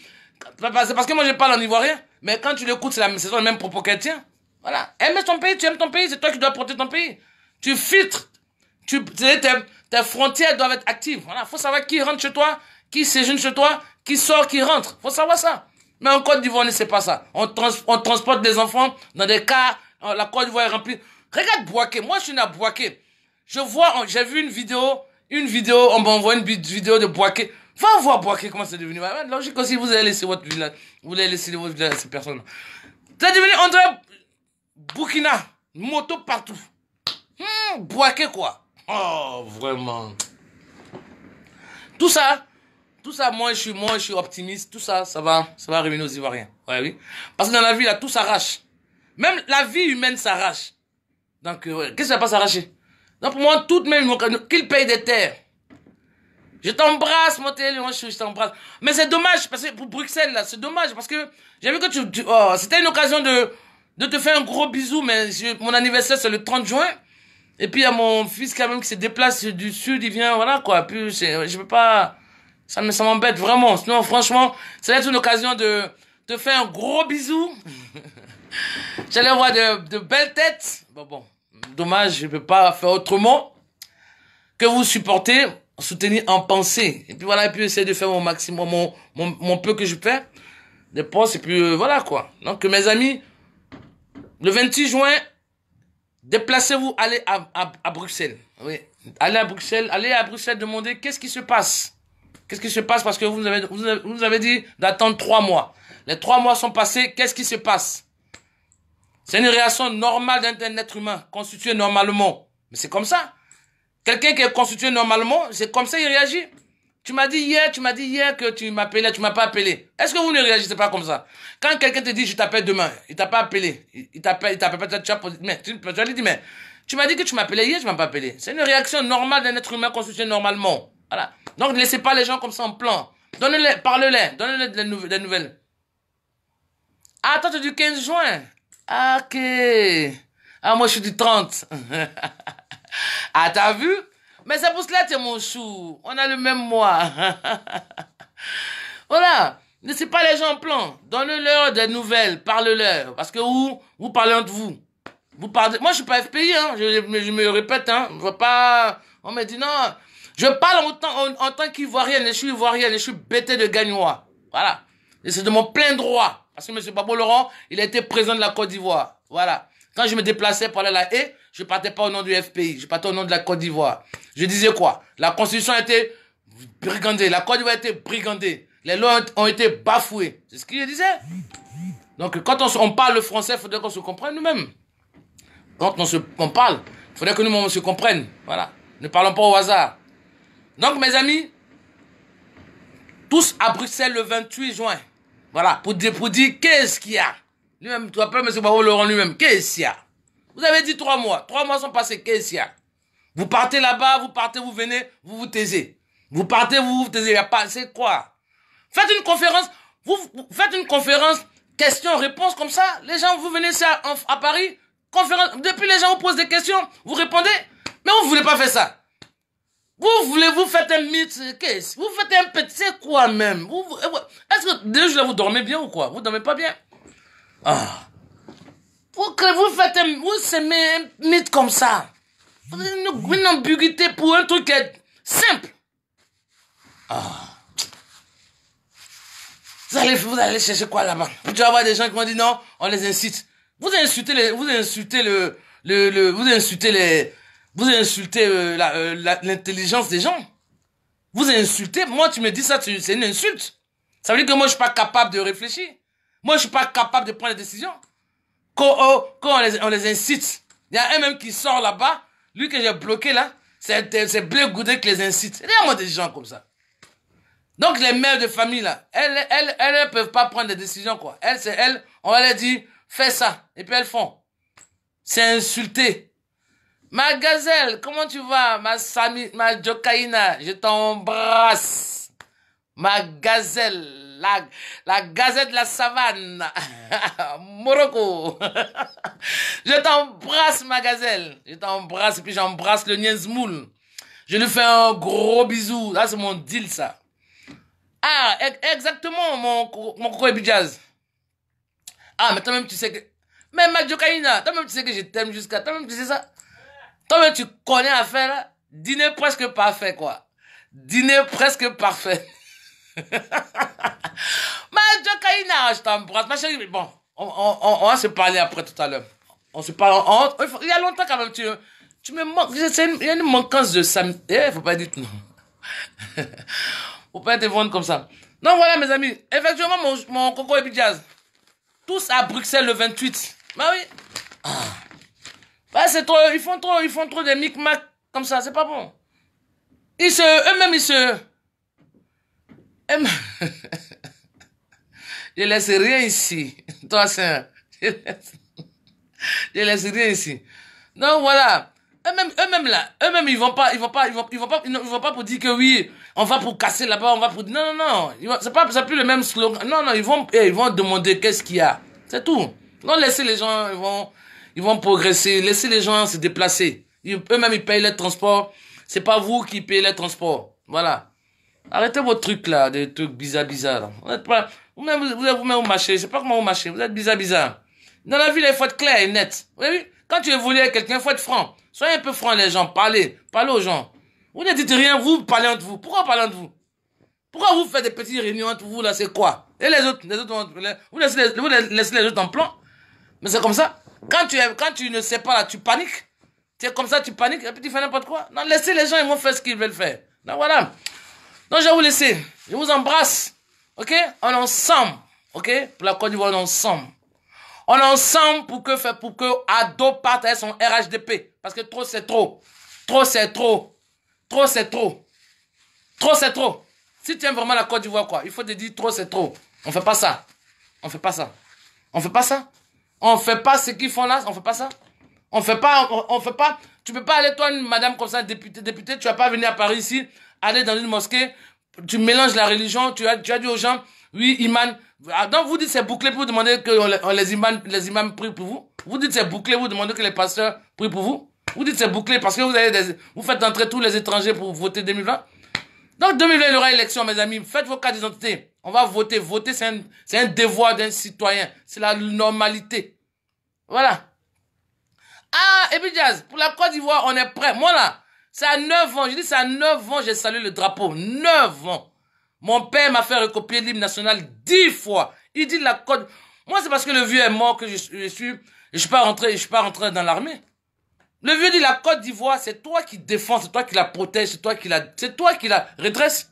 c'est parce que moi, je parle en ivoirien, mais quand tu l'écoutes, c'est le même propos qu'elle tient. Voilà. Aime ton pays, tu aimes ton pays, c'est toi qui dois protéger ton pays. Tu filtres. Tes frontières doivent être actives. Voilà. Faut savoir qui rentre chez toi, qui séjourne chez toi, qui sort, qui rentre. Faut savoir ça. Mais en Côte d'Ivoire, on ne sait pas ça. On transporte des enfants dans des cars. La Côte d'Ivoire est remplie. Regarde Bouaké. Moi, je suis né à Bouaké. J'ai vu une vidéo, on m'a envoyé une vidéo de Bouaké. Va voir Bouaké, comment c'est devenu. Logique aussi, vous allez laisser votre village. Vous allez laisser votre village à ces personnes. C'est devenu, on dirait, Burkina. Moto partout. Bouaké, quoi. Oh, vraiment. Tout ça, moi je suis optimiste. Tout ça, ça va revenir aux Ivoiriens. Ouais, oui. Parce que dans la vie, là, tout s'arrache. Même la vie humaine s'arrache. Donc, qu'est-ce qui va pas s'arracher? Donc, pour moi, tout même, qu'il paye des terres. Je t'embrasse, mon téléphone, je t'embrasse. Mais c'est dommage, parce que pour Bruxelles, là, c'est dommage, parce que j'ai vu que c'était une occasion de te faire un gros bisou, mais mon anniversaire, c'est le 30 juin. Et puis, il y a mon fils, quand même, qui se déplace du sud, il vient, voilà, quoi. Puis, je peux pas, ça m'embête vraiment. Sinon, franchement, ça va être une occasion de te faire un gros bisou. J'allais voir de belles têtes. Bon. Dommage, je peux pas faire autrement que vous supporter, soutenir en pensée. Et puis voilà, et puis essayer de faire mon maximum, mon peu que je fais. Des postes, et puis voilà, quoi. Donc, mes amis, le 26 juin, déplacez-vous, allez à Bruxelles. Oui. Allez à Bruxelles, demandez qu'est-ce qui se passe. Qu'est-ce qui se passe parce que vous nous avez dit d'attendre 3 mois. Les 3 mois sont passés, qu'est-ce qui se passe? C'est une réaction normale d'un être humain, constitué normalement. Mais c'est comme ça. Quelqu'un qui est constitué normalement, c'est comme ça il réagit. Tu m'as dit hier que tu m'appelais, tu m'as pas appelé. Est-ce que vous ne réagissez pas comme ça? Quand quelqu'un te dit je t'appelle demain, il t'a pas appelé. Il t'appelle peut-être, mais tu lui dis, mais tu m'as dit que tu m'appelais hier, tu m'as pas appelé. C'est une réaction normale d'un être humain constitué normalement. Voilà. Donc ne laissez pas les gens comme ça en plan. Donnez-les, parlez-les, donnez-les des nouvelles. Ah, toi, tu es du 15 juin. Ah, ok. Ah, moi, je suis du 30. Ah, t'as vu? Mais c'est pour cela, tu es mon chou. On a le même mois. Voilà. Ne laissez pas les gens en plan. Donnez-leur des nouvelles. Parlez-leur. Parce que vous parlez entre vous. Vous parlez. Moi, je suis pas FPI, hein. Je me répète, hein. Je veux pas. On me dit non. Je parle en tant qu'Ivoirien. Je suis Ivoirien. Je suis bêté de Gagnois. Voilà. Et c'est de mon plein droit. Parce que M. Babo Laurent, il a été président de la Côte d'Ivoire. Voilà. Quand je me déplaçais pour aller à la haie, je partais pas au nom du FPI. Je partais au nom de la Côte d'Ivoire. Je disais quoi? La Constitution a été brigandée. La Côte d'Ivoire a été brigandée. Les lois ont été bafouées. C'est ce qu'il disait. Donc, quand on parle le français, il faudrait qu'on se comprenne nous-mêmes. Quand on parle, il faudrait que nous-mêmes on se comprenne. Voilà. Ne parlons pas au hasard. Donc, mes amis, tous à Bruxelles le 28 juin. Voilà. Pour dire qu'est-ce qu'il y a. Lui-même, tu appelles M. Babo Laurent lui-même. Qu'est-ce qu'il y a? Vous avez dit 3 mois. 3 mois sont passés. Qu'est-ce qu'il y a? Vous partez là-bas, vous partez, vous venez, vous vous taisez. Vous partez, vous vous taisez. Il n'y a pas. C'est quoi? Faites une conférence. Vous faites une conférence questions-réponses comme ça. Les gens, vous venez à Paris. Conférence. Depuis, les gens vous posent des questions. Vous répondez. Mais vous ne voulez pas faire ça. Vous faites un mythe. Qu'est-ce? Vous faites un petit. C'est quoi même? Est-ce que déjà vous dormez bien ou quoi? Vous dormez pas bien? Ah. Vous faites vous semez un mythe comme ça. Une ambiguïté pour un truc qui est simple. Ah. Vous allez chercher quoi là-bas? Tu vas avoir des gens qui vont dire non, on les incite. Vous insultez l'intelligence des gens. Vous insultez, moi tu me dis ça, c'est une insulte. Ça veut dire que moi je suis pas capable de réfléchir. Moi je suis pas capable de prendre des décisions. Quand on les incite, il y a un même qui sort là-bas, lui que j'ai bloqué là, c'est Blé Goudé qui les incite. Il y a moi des gens comme ça. Donc les mères de famille là, elles ne peuvent pas prendre des décisions quoi. Elles, on va leur dire, fais ça. Et puis elles font. C'est insulté. Ma gazelle, comment tu vas? Ma Jokaina, je t'embrasse. Ma gazelle, la gazelle de la savane. Morocco. Je t'embrasse ma gazelle. Je t'embrasse et puis j'embrasse le Nienzmoul. Je lui fais un gros bisou. Là c'est mon deal ça. Ah, exactement, mon Coco Jazz. Ah, mais toi-même, tu sais que... Mais ma Jokaina, toi-même, tu sais que je t'aime jusqu'à... Toi-même, tu sais ça? Toi-même, tu connais à faire, là? Dîner presque parfait, quoi. Dîner presque parfait. Ma Jokaina, je t'embrasse. Ma chérie, bon, on va se parler après tout à l'heure. On se parle... il y a longtemps quand même, tu me manques. Il y a une manquance de ça. Faut pas dire non. Faut pas être vendre comme ça. Donc voilà mes amis, effectivement mon Coco et Jazz. Tous à Bruxelles le 28. Bah oui. Ah. Bah c'est trop, ils font trop des micmacs comme ça, c'est pas bon. Eux-mêmes ils se... Je laisse rien ici. Toi c'est... Je laisse rien ici. Donc voilà. Eux-mêmes ils vont pas pour dire que oui, on va pour casser là-bas, on va pour... Non. C'est plus le même slogan. Non, ils vont demander qu'est-ce qu'il y a. C'est tout. Non, laissez les gens, ils vont progresser. Laissez les gens se déplacer. Eux-mêmes, ils payent les transports. C'est pas vous qui payez les transports. Voilà. Arrêtez vos trucs là, des trucs bizarres. Vous-même, vous marchez. Je sais pas comment vous marchez. Vous êtes bizarre. Dans la vie, il faut être clair et net. Oui. Quand tu évolues avec quelqu'un, il faut être franc. Soyez un peu franc, les gens. Parlez aux gens. Vous ne dites rien, vous parlez entre vous. Pourquoi parler entre vous? Pourquoi vous faites des petites réunions entre vous, là, c'est quoi? Et les autres, vous laissez les autres en plan. Mais c'est comme ça. Quand tu ne sais pas, là, tu paniques. Tu es comme ça, tu paniques, et puis tu fais n'importe quoi. Non, laissez les gens, ils vont faire ce qu'ils veulent faire. Donc voilà. Donc je vais vous laisser. Je vous embrasse. Ok? On est ensemble. Ok? Pour la Côte d'Ivoire, on est ensemble. On est ensemble pour que Ado parte avec son RHDP. Parce que trop, c'est trop. Trop, c'est trop. Trop, c'est trop. Trop, c'est trop. Si tu aimes vraiment la Côte d'Ivoire, quoi, il faut te dire trop, c'est trop. On fait pas ça. On fait pas ça. On fait pas ça. On fait pas ce qu'ils font là. On fait pas ça. On fait pas. Tu peux pas aller, toi, une madame comme ça, députée, tu vas pas venir à Paris ici, aller dans une mosquée tu mélanges la religion, tu as dit aux gens, oui, imam. Donc vous dites c'est bouclé pour demander que les imams prient pour vous. Vous dites c'est bouclé, vous demandez que les pasteurs prient pour vous. Vous dites c'est bouclé parce que vous faites entrer tous les étrangers pour voter 2020. Donc 2020, il y aura élection, mes amis. Faites vos cartes d'identité. On va voter. Voter, c'est un devoir d'un citoyen. C'est la normalité. Voilà. Ah, et puis Jazz, pour la Côte d'Ivoire, on est prêt. Moi là, c'est à 9 ans. Je dis c'est à 9 ans, j'ai salué le drapeau. 9 ans. Mon père m'a fait recopier l'hymne national 10 fois. Il dit la Côte. Moi, c'est parce que le vieux est mort que je suis pas rentré dans l'armée. Le vieux dit la Côte d'Ivoire, c'est toi qui défends, c'est toi qui la protège, c'est toi qui la redresse.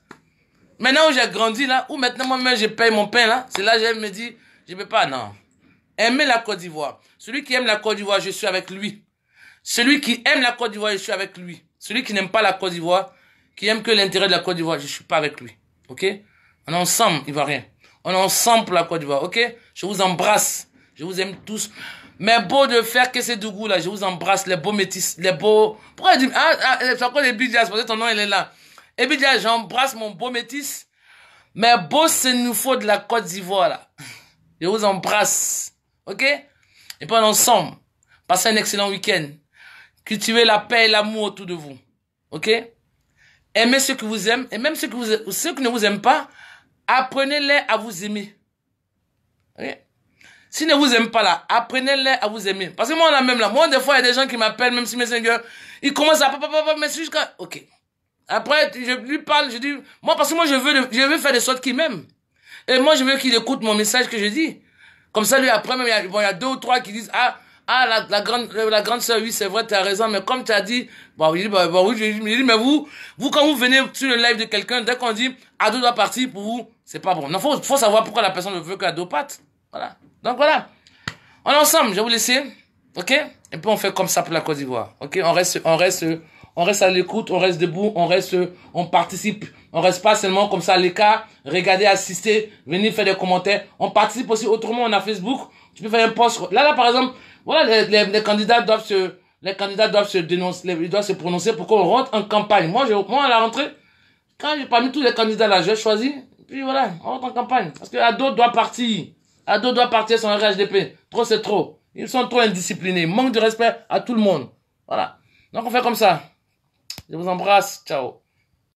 Maintenant où j'ai grandi là, où maintenant moi-même je paye mon pain là, c'est là que je me dis, je peux pas, non. Aimer la Côte d'Ivoire. Celui qui aime la Côte d'Ivoire, je suis avec lui. Celui qui aime la Côte d'Ivoire, je suis avec lui. Celui qui n'aime pas la Côte d'Ivoire, qui aime que l'intérêt de la Côte d'Ivoire, je suis pas avec lui. Ok? On est ensemble, Ivoiriens. On est ensemble pour la Côte d'Ivoire, ok? Je vous embrasse. Je vous aime tous. Mais beau de faire que ces Dougou là, je vous embrasse, les beaux métis, les beaux... Pourquoi il dit... c'est encore les Bidjas, parce que ton nom il est là. Et Bidjas, j'embrasse mon beau métis. Mais beau, c'est nous faut de la Côte d'Ivoire là. Je vous embrasse. Ok? Et puis on est ensemble. Passez un excellent week-end. Cultivez la paix et l'amour autour de vous. Ok? Aimez ceux que vous aimez. Et même ceux qui ne vous aiment pas, apprenez-les à vous aimer. Ok? S'ils ne vous aiment pas là, apprenez-les à vous aimer. Parce que moi, on a même là. Moi, des fois, il y a des gens qui m'appellent, même si Messenger, ils commencent à mais c'est jusqu'à... Ok. Après, je lui parle, je dis... Moi, parce que moi, je veux faire de sorte qu'il m'aime. Et moi, je veux qu'il écoute mon message que je dis. Comme ça, lui, après, même, il y a 2 ou 3 qui disent, la grande sœur, oui, c'est vrai, tu as raison, mais comme tu as dit, oui, je dis, mais vous, quand vous venez sur le live de quelqu'un, dès qu'on dit, Ado doit partir pour vous, c'est pas bon. Non, faut savoir pourquoi la personne veut que Ado parte. Voilà. Donc voilà. On est ensemble, je vais vous laisser. Ok? Et puis on fait comme ça pour la Côte d'Ivoire. Ok? On reste à l'écoute, on reste debout, on participe. On reste pas seulement comme ça à l'écart, regarder, assister, venir faire des commentaires. On participe aussi autrement, on a Facebook. Tu peux faire un post. Là, par exemple, voilà, les candidats doivent se dénoncer, ils doivent se prononcer pour qu'on rentre en campagne. Moi, à la rentrée, parmi tous les candidats là, j'ai choisi. Puis voilà, on rentre en campagne. Parce que Ado doit partir. Ado doit partir son RHDP. Trop, c'est trop. Ils sont trop indisciplinés. Manque de respect à tout le monde. Voilà. Donc, on fait comme ça. Je vous embrasse. Ciao.